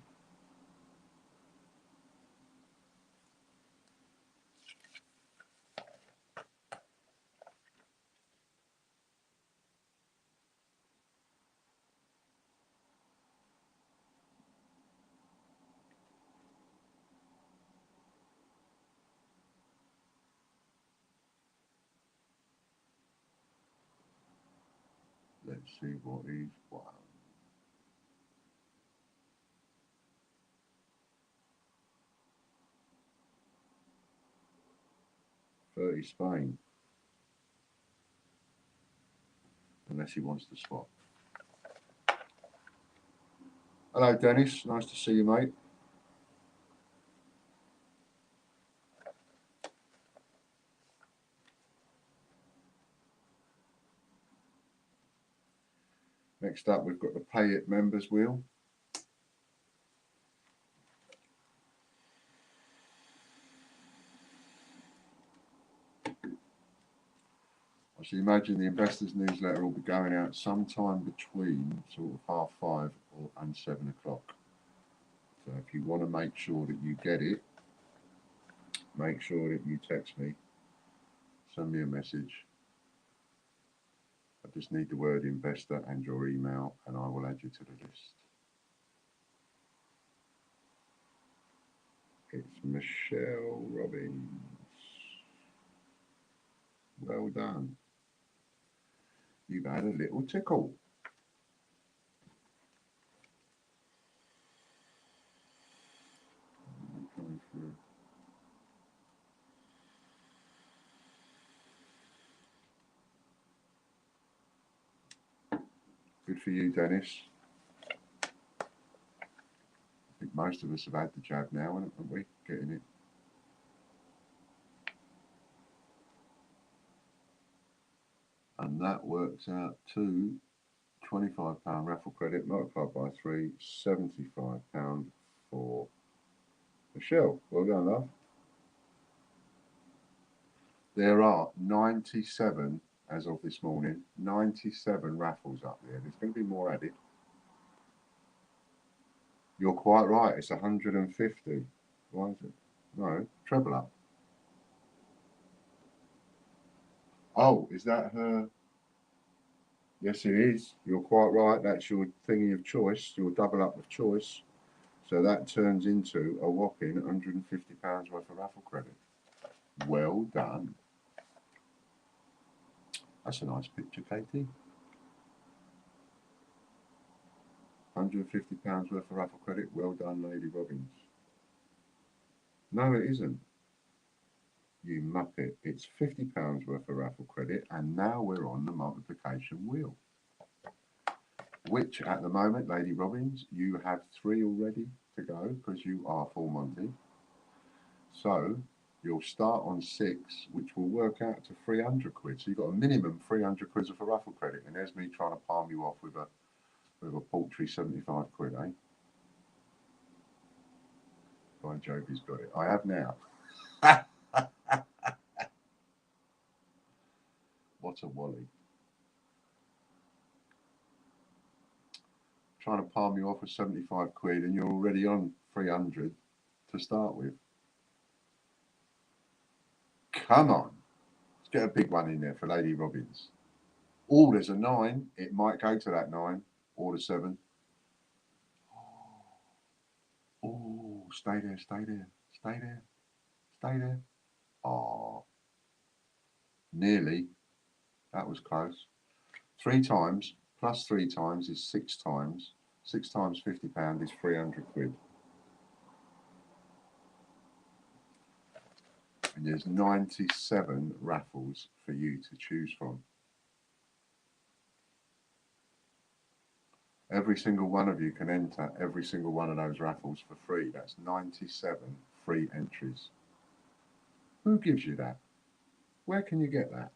Let's see what he's won. 30 Spain. Unless he wants to swap. Hello, Dennis. Nice to see you, mate. Next up, we've got the Pay It members wheel. I should imagine the investors newsletter will be going out sometime between sort of 5:30 and 7 o'clock. So if you want to make sure that you get it, make sure that you text me, send me a message. I just need the word investor and your email, and I will add you to the list. It's Michelle Robbins. Well done. You've had a little tickle. Good for you, Dennis. I think most of us have had the jab now, haven't we? Getting it. And that works out to £25 raffle credit multiplied by 3, £75 for Michelle. Well done, love. There are 97, as of this morning, 97 raffles up there. There's going to be more added. You're quite right. It's 150. Why is it? No, treble up. Oh, is that her? Yes, it is. You're quite right. That's your thingy of choice, your double up of choice. So that turns into a whopping £150 worth of raffle credit. Well done. That's a nice picture, Katie. £150 worth of raffle credit. Well done, Lady Robbins. No, it isn't. You muppet. It's £50 worth of raffle credit, and now we're on the multiplication wheel. Which at the moment, Lady Robbins, you have 3 already to go because you are full Monty. So you'll start on 6, which will work out to 300 quid. So you've got a minimum 300 quid of a raffle credit, and there's me trying to palm you off with a with a paltry 75 quid, eh? By Joby's got it. I have now. What a wally. Trying to palm you off with 75 quid and you're already on 300 to start with. Come on. Let's get a big one in there for Lady Robbins. Oh, there's a 9. It might go to that 9 or the 7. Oh, stay there, stay there, stay there, stay there. Oh, nearly. That was close. 3 times plus 3 times is 6 times. 6 times £50 is 300 quid. And there's 97 raffles for you to choose from. Every single one of you can enter every single one of those raffles for free. That's 97 free entries. Who gives you that? Where can you get that?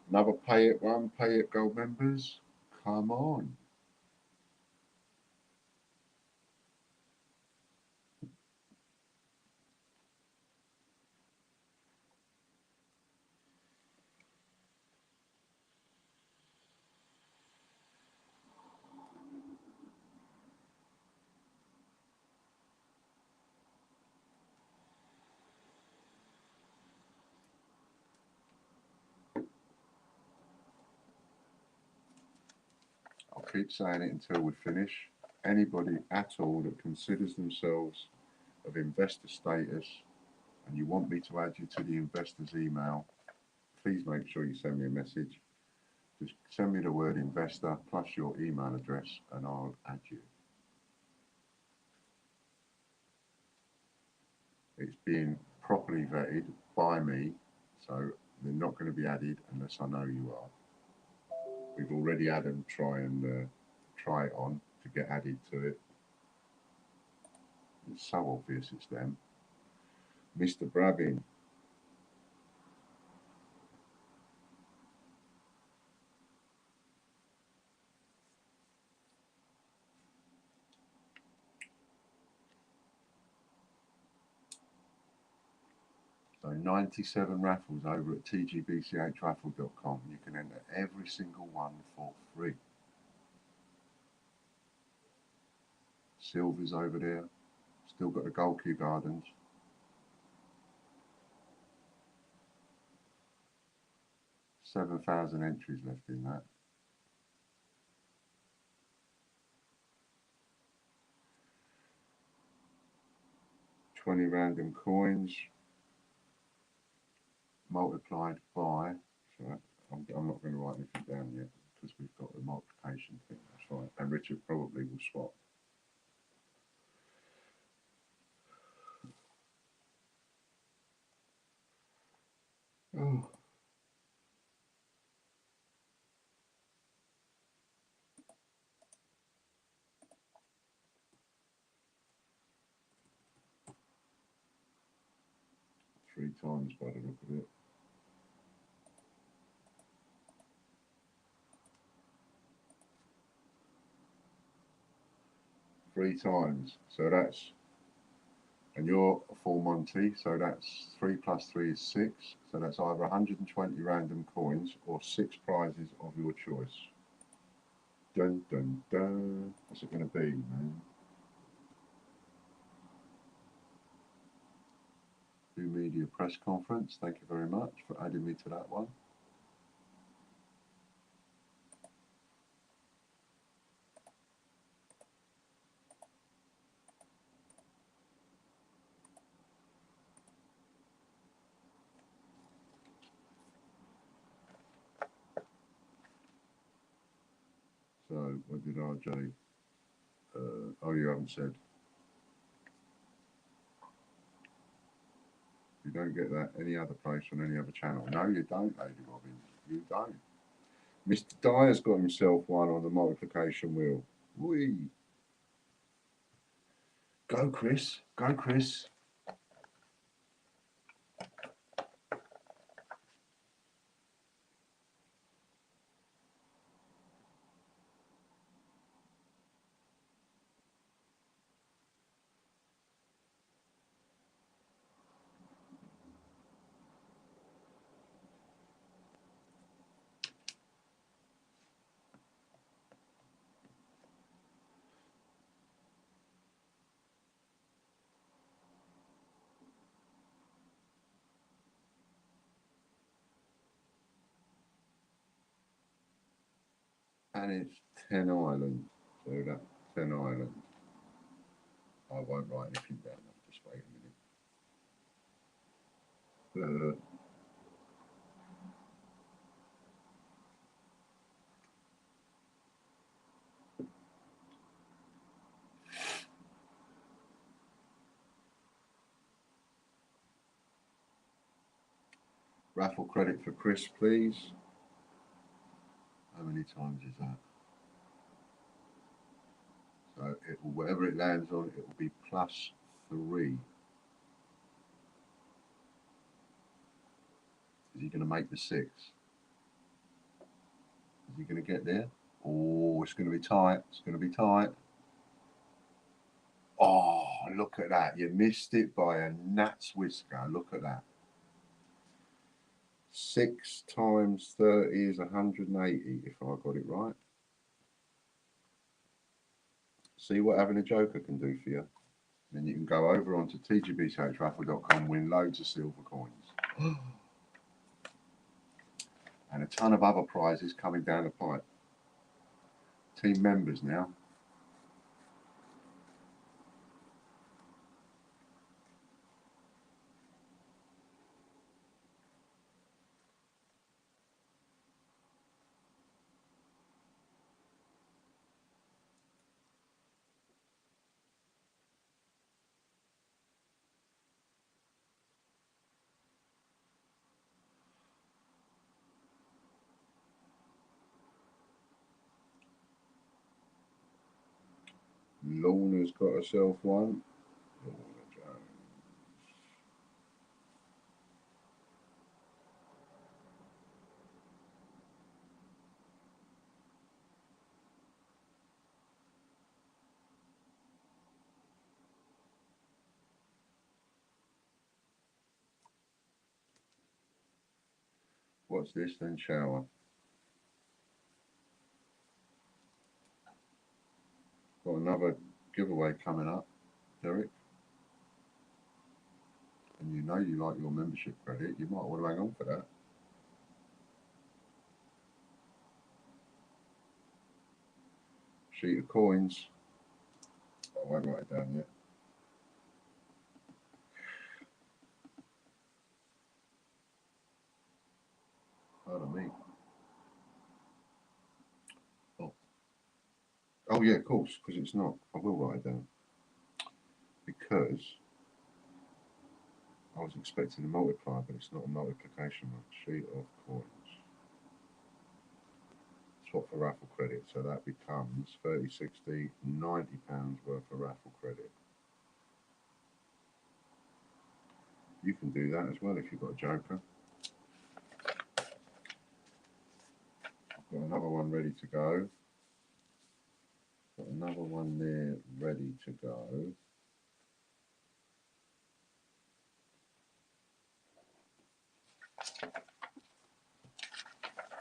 Another Pay It one, Pay It Gold members. Come on. I'll keep saying it until we finish. Anybody at all that considers themselves of investor status and you want me to add you to the investor's email, please make sure you send me a message. Just send me the word investor plus your email address and I'll add you. It's being properly vetted by me, so they're not going to be added unless I know you are. We've already had them try it on to get added to it. It's so obvious it's them. Mr. Brabbin. So 97 raffles over at tgbchraffle.com. You can enter every single one for free. Silver's over there. Still got the Gold Kew Gardens. $7,000 entries left in that. $20 random coins multiplied by, so I'm not going to write anything down yet because we've got the multiplication thing, that's right, and Richard probably will swap. Oh. Three times by the look of it. Three times, so that's, and you're a full Monty, so that's 3 plus 3 is 6, so that's either 120 random coins or 6 prizes of your choice. Dun dun dun. What's it going to be, man? New media press conference. Thank you very much for adding me to that one. So, what did RJ? Oh, you haven't said. You don't get that any other place on any other channel. No, you don't, Lady Robbins. You don't. Mr. Dyer's got himself one on the multiplication wheel. Whee! Go, Chris. Go, Chris. And it's 10 Island. So that's 10 Island. I won't write anything down. Just wait a minute. Raffle credit for Chris, please. How many times is that? So it will, whatever it lands on, it will be +3. Is he going to make the 6? Is he going to get there? Oh, it's going to be tight. It's going to be tight. Oh, look at that. You missed it by a gnat's whisker. Look at that. 6 times 30 is 180, if I got it right. See what having a joker can do for you. Then you can go over onto tgbchraffle.com, win loads of silver coins. And a ton of other prizes coming down the pipe. Team members now. Lorna's got herself one. Lorna Jones. What's this then, shower? Got another giveaway coming up, Derek. And you know you like your membership credit, you might want to hang on for that. Sheet of coins. I won't write it down yet. Pardon me. Oh yeah, of course, because it's not. I will write it down. Because I was expecting a multiplier, but it's not a multiplication one. Sheet of coins. Swap for raffle credit, so that becomes 30, 60, £90 worth of raffle credit. You can do that as well if you've got a joker. I've got another one ready to go. Got another one there ready to go.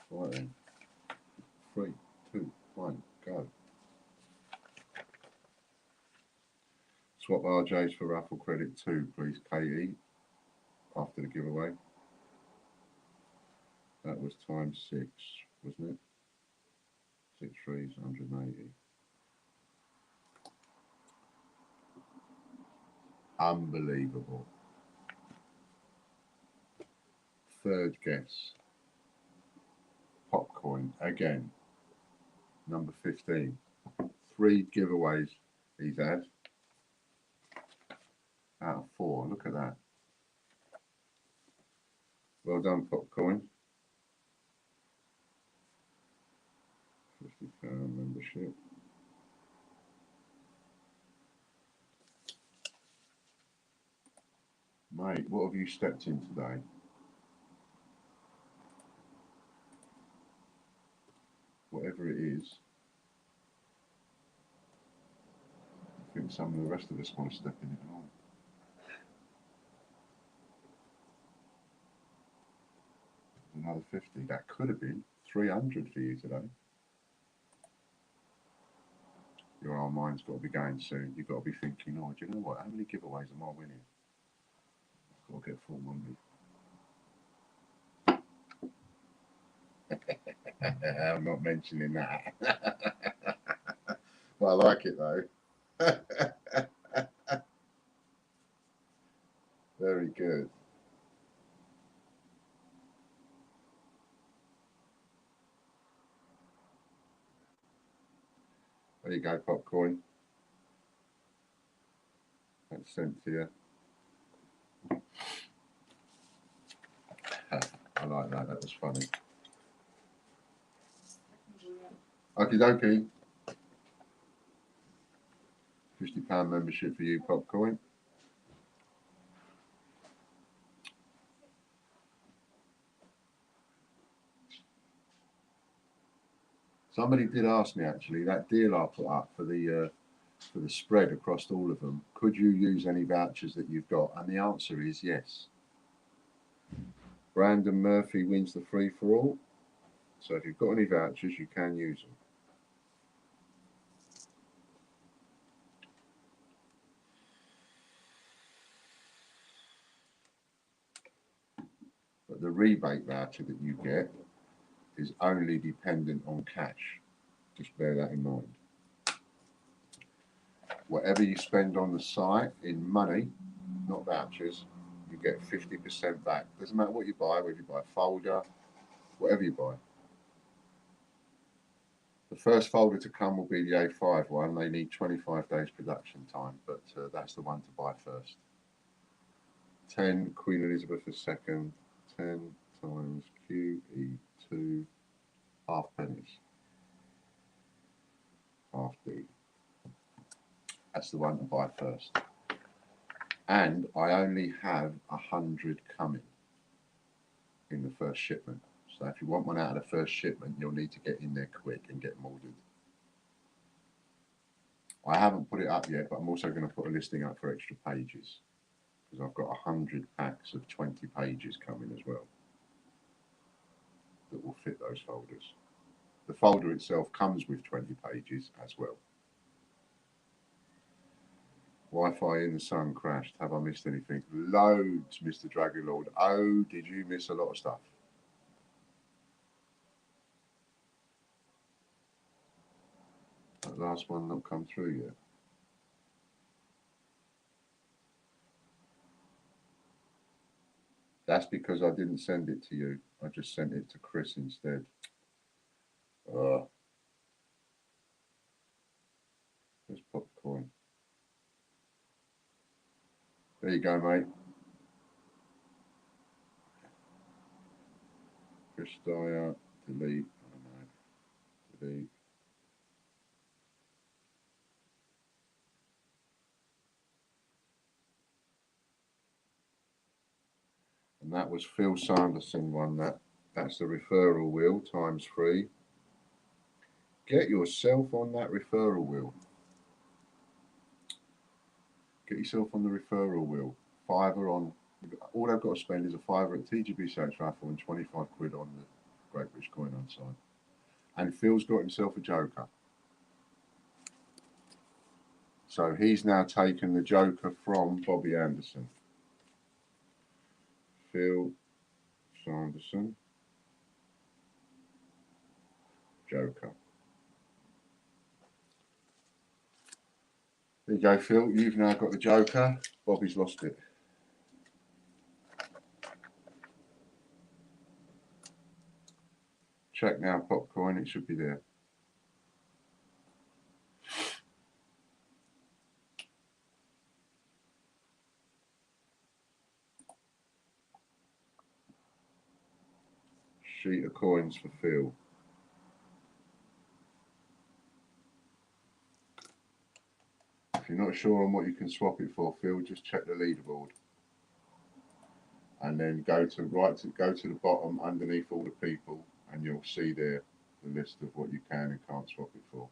Right then. 3, 2, 1, go. Swap RJs for raffle credit 2, please, Katie, after the giveaway. That was times 6, wasn't it? 6 threes, 180. Unbelievable. Third guess. Popcoin again. Number 15. 3 giveaways he's had. Out of 4. Look at that. Well done, Popcoin. £50 membership. Mate, what have you stepped in today? Whatever it is, I think some of the rest of us want to step in it along. Another 50. That could have been 300 for you today. Your old mind's got to be going soon. You've got to be thinking, oh, do you know what? How many giveaways am I winning? I've got to get full Monday. I'm not mentioning that. But I like it though. Very good. There you go, popcorn. That's sent to you. I like that. That was funny. Okie dokie. £50 membership for you, popcorn. Somebody did ask me actually that deal I put up for the spread across all of them. Could you use any vouchers that you've got? And the answer is yes. Brandon Murphy wins the free for all. So if you've got any vouchers, you can use them. But the rebate voucher that you get is only dependent on cash. Just bear that in mind. Whatever you spend on the site in money, not vouchers, you get 50% back. Doesn't matter what you buy, whether you buy a folder, whatever you buy. The first folder to come will be the A5 one. They need 25 days production time, but that's the one to buy first. 10 Queen Elizabeth II, 10 times QE2, half pennies. Half D. That's the one to buy first. And I only have 100 coming in the first shipment. So if you want one out of the first shipment, you'll need to get in there quick and get them ordered. I haven't put it up yet, but I'm also going to put a listing up for extra pages because I've got 100 packs of 20 pages coming as well that will fit those folders. The folder itself comes with 20 pages as well. Wi-Fi in the sun crashed. Have I missed anything? Loads, Mr. Dragon Lord. Oh, did you miss a lot of stuff? That last one not come through yet. That's because I didn't send it to you. I just sent it to Chris instead. There's popcorn. There you go, mate. Chris Dyer, delete. Oh, no. Delete. And that was Phil Sanderson one. That's the referral wheel times 3. Get yourself on that referral wheel. Get yourself on the referral wheel. £5 on. All I've got to spend is a £5 at TGB Search Raffle and 25 quid on the Great British Coin on site. And Phil's got himself a joker. So he's now taken the joker from Bobby Anderson. Phil Sanderson. Joker. There you go, Phil. You've now got the joker. Bobby's lost it. Check now, popcorn. It should be there. Sheet of coins for Phil. If you're not sure on what you can swap it for, Phil, just check the leaderboard. And then go to the bottom underneath all the people, and you'll see there the list of what you can and can't swap it for.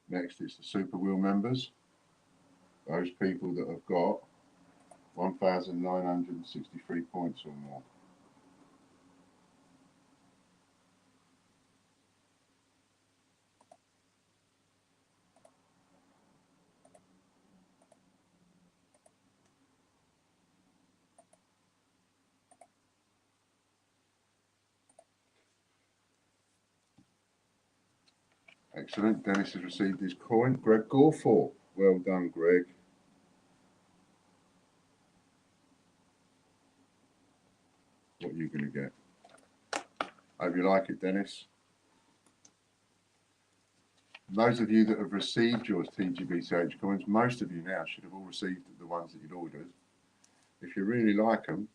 Next is the Super Wheel members. Those people that have got 1,963 points or more. Excellent. Dennis has received his coin. Greg Gorthorpe. Well done, Greg. What are you going to get? Hope you like it, Dennis. Those of you that have received your TGBCH coins, most of you now should have all received the ones that you'd ordered. If you really like them,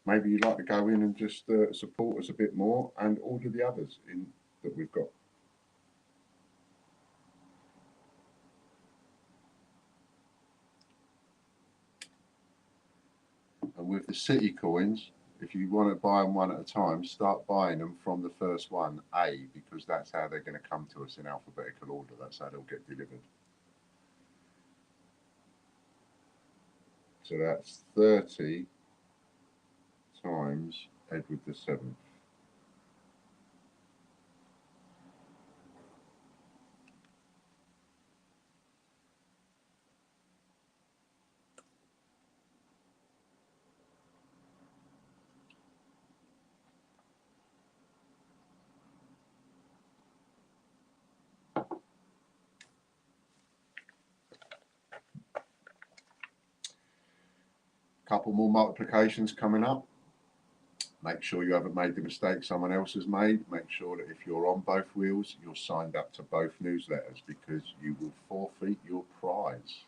maybe you'd like to go in and just support us a bit more and order the others in that we've got. And with the city coins, if you want to buy them one at a time, start buying them from the first one, A, because that's how they're going to come to us in alphabetical order. That's how they'll get delivered. So that's 30 times Edward the 7th. Couple more multiplications coming up. Make sure you haven't made the mistake someone else has made. Make sure that if you're on both wheels, you're signed up to both newsletters, because you will forfeit your prize.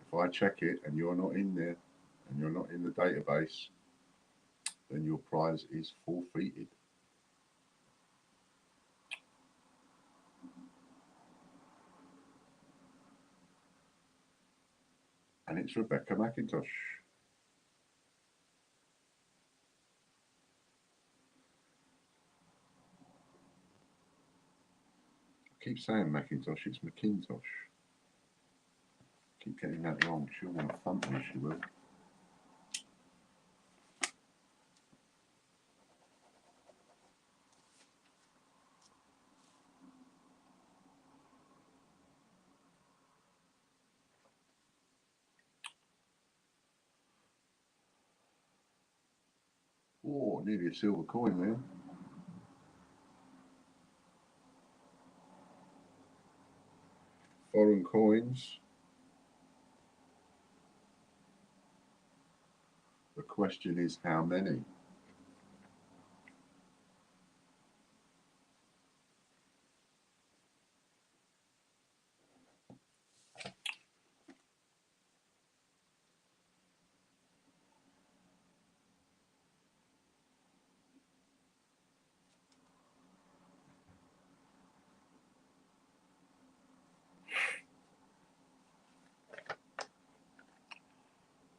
If I check it and you're not in there and you're not in the database, then your prize is forfeited. And it's Rebecca McIntosh. I keep saying Macintosh, it's McIntosh. Keep getting that wrong. She'll want to thump me, she will. Oh, nearly a silver coin there. Foreign coins. The question is how many?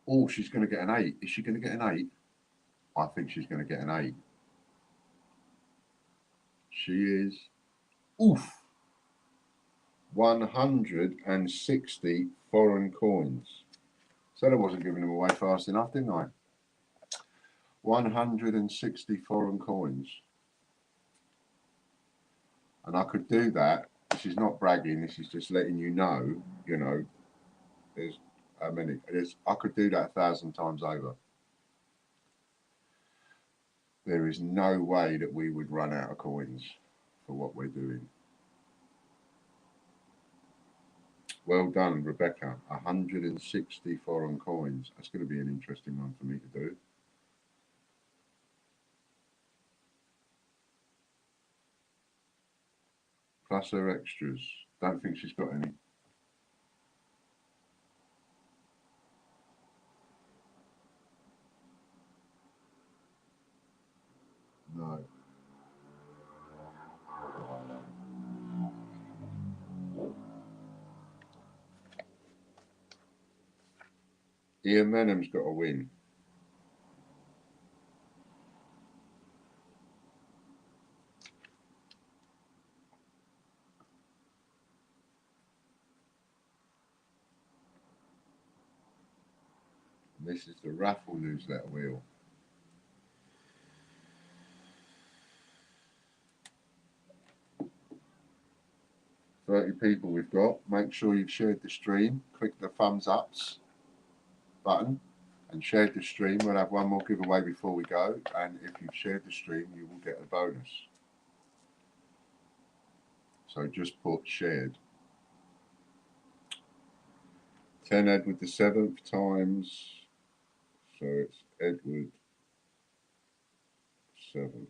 Oh, she's going to get an 8. Is she going to get an 8? I think she's going to get an 8. She is. Oof. 160 foreign coins. Said I wasn't giving them away fast enough, didn't I? 160 foreign coins. And I could do that. This is not bragging. This is just letting you know, there's how many. I could do that 1,000 times over. There is no way that we would run out of coins for what we're doing. Well done, Rebecca. 160 foreign coins. That's going to be an interesting one for me to do. Plus her extras. Don't think she's got any. No. Ian Menham's got a win. This is the raffle newsletter wheel. $30 people we've got. Make sure you've shared the stream. Click the thumbs ups button and shared the stream. We'll have one more giveaway before we go. And if you've shared the stream, you will get a bonus. So just put shared. 10 Edward the 7th times, so it's Edward 7th.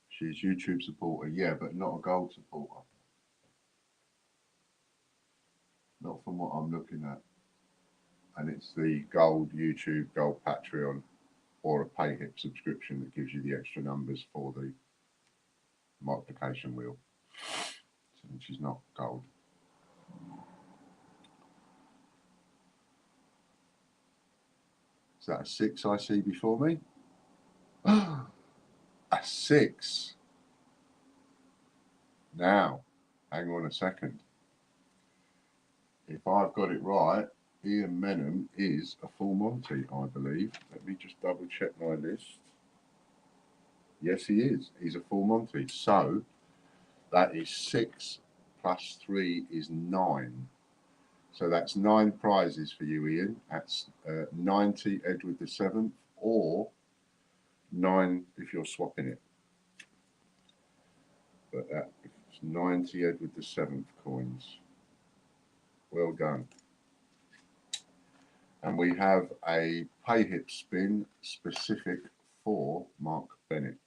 She's YouTube supporter, yeah, but not a gold supporter. Not from what I'm looking at. And it's the gold YouTube, gold Patreon, or a PayHip subscription that gives you the extra numbers for the multiplication wheel. So she's not gold. Is that a 6 I see before me? A 6. Now, hang on a second. If I've got it right, Ian Menham is a full Monty, I believe. Let me just double check my list. Yes, he is. He's a full Monty. So that is 6 plus 3 is 9. So that's 9 prizes for you, Ian. That's 90 Edward the 7th, or 9 if you're swapping it. But it's 90 Edward the 7th coins. Well done. And we have a PayHip spin specific for Mark Bennett.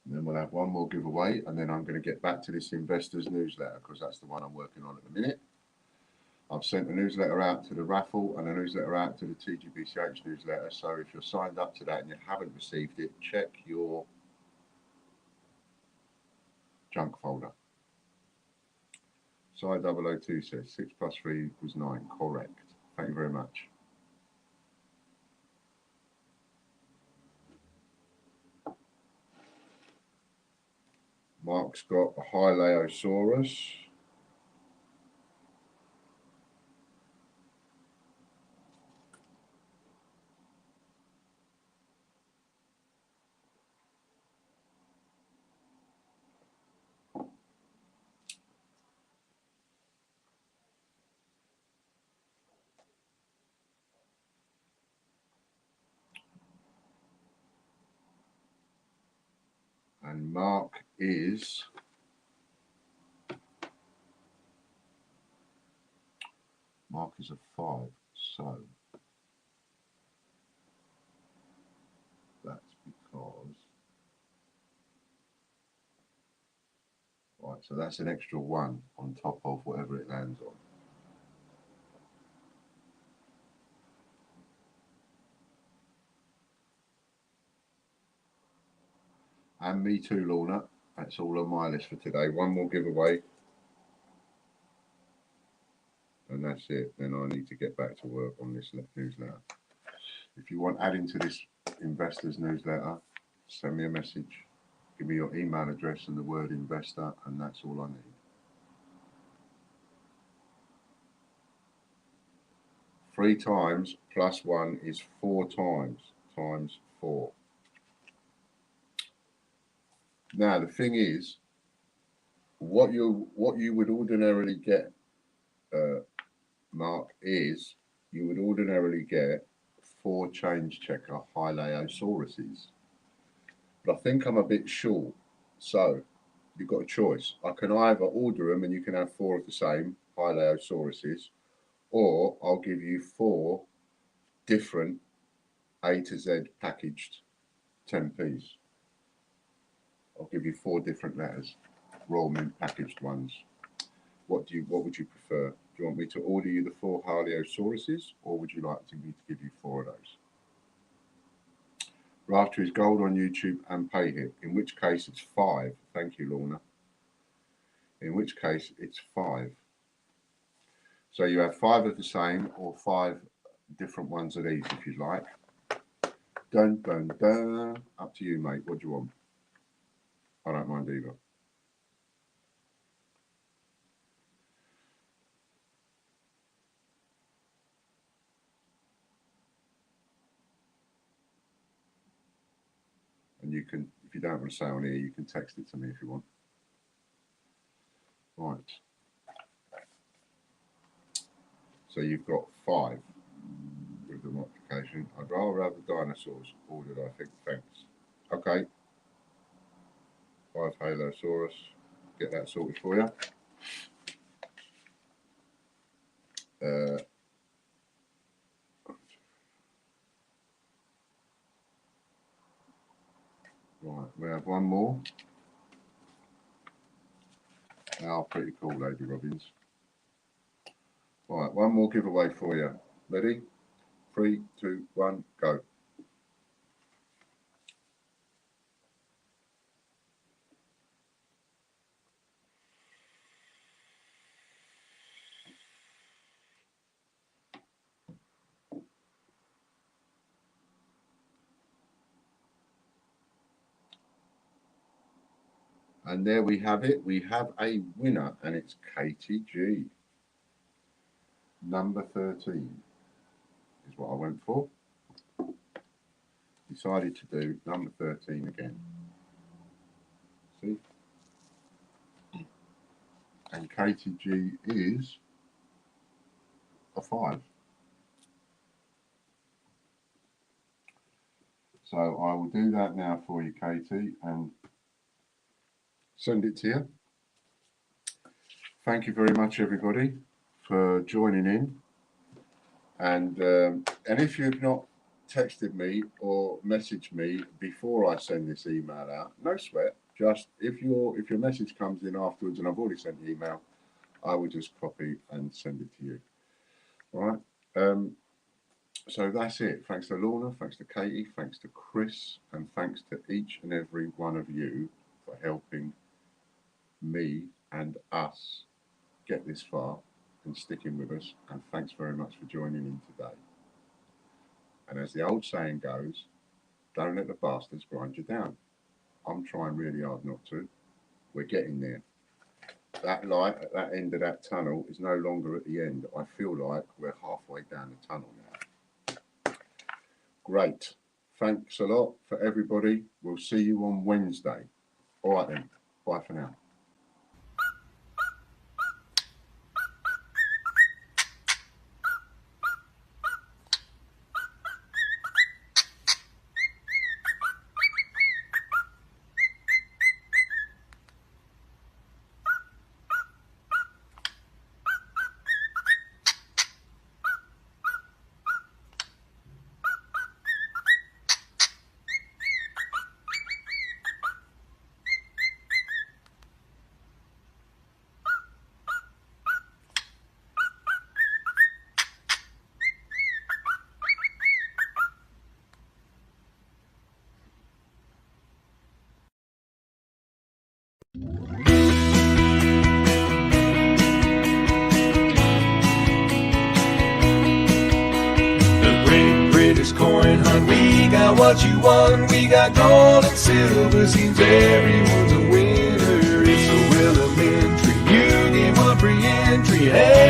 And then we'll have one more giveaway, and then I'm going to get back to this investors newsletter because that's the one I'm working on at the minute. I've sent a newsletter out to the raffle and a newsletter out to the TGBCH newsletter. So if you're signed up to that and you haven't received it, check your junk folder. Side 002 says 6 plus 3 was 9. Correct. Thank you very much. Mark's got a Hylaeosaurus. And Mark is a 5, so that's because, right, so that's an extra 1 on top of whatever it lands on. And me too, Lorna. That's all on my list for today. One more giveaway. And that's it. Then I need to get back to work on this newsletter. If you want adding to this investors newsletter, send me a message. Give me your email address and the word investor, and that's all I need. 3 times plus 1 is 4 times 4. Now the thing is, what you would ordinarily get, Mark, is you would ordinarily get 4 change checker Hylaeosauruses. But I think I'm a bit short, so you've got a choice. I can either order them and you can have 4 of the same Hylaeosauruses, or I'll give you 4 different A to Z packaged 10p's. I'll give you 4 different letters, Royal Mint packaged ones. What would you prefer? Do you want me to order you the 4 Hylaeosauruses, or would you like me to give you 4 of those? Rafter is gold on YouTube and PayHip, in which case it's 5. Thank you, Lorna. In which case it's 5. So you have 5 of the same or 5 different ones of these if you'd like. Dun, dun, dun. Up to you, mate. What do you want? I don't mind either. And you can, if you don't want to say on here, you can text it to me if you want. Right. So you've got 5 with the multiplication. notification. I'd rather have the dinosaurs ordered, I think. Thanks. Okay. 5 Halosaurus. Get that sorted for you. Right, we have one more. Oh, pretty cool, Lady Robbins. Right, one more giveaway for you. Ready? 3, 2, 1, go. And there we have it. We have a winner, and it's Katie G. Number 13 is what I went for. Decided to do number 13 again. See? And Katie G is a 5. So I will do that now for you, Katie, and send it to you. Thank you very much, everybody, for joining in. And if you've not texted me or messaged me before I send this email out, no sweat. Just if your message comes in afterwards and I've already sent the email, I will just copy and send it to you. All right. So that's it. Thanks to Lorna, thanks to Katie, thanks to Chris, and thanks to each and every one of you for helping me and us get this far and sticking with us. And thanks very much for joining in today. And as the old saying goes, don't let the bastards grind you down. I'm trying really hard not to. We're getting there. That light at that end of that tunnel is no longer at the end. I feel like we're halfway down the tunnel now. Great. Thanks a lot for everybody. We'll see you on Wednesday. All right then. Bye for now. Coin hunt, we got what you want. We got gold and silver, seems everyone's a winner. It's so elementary. You get one free entry. Hey.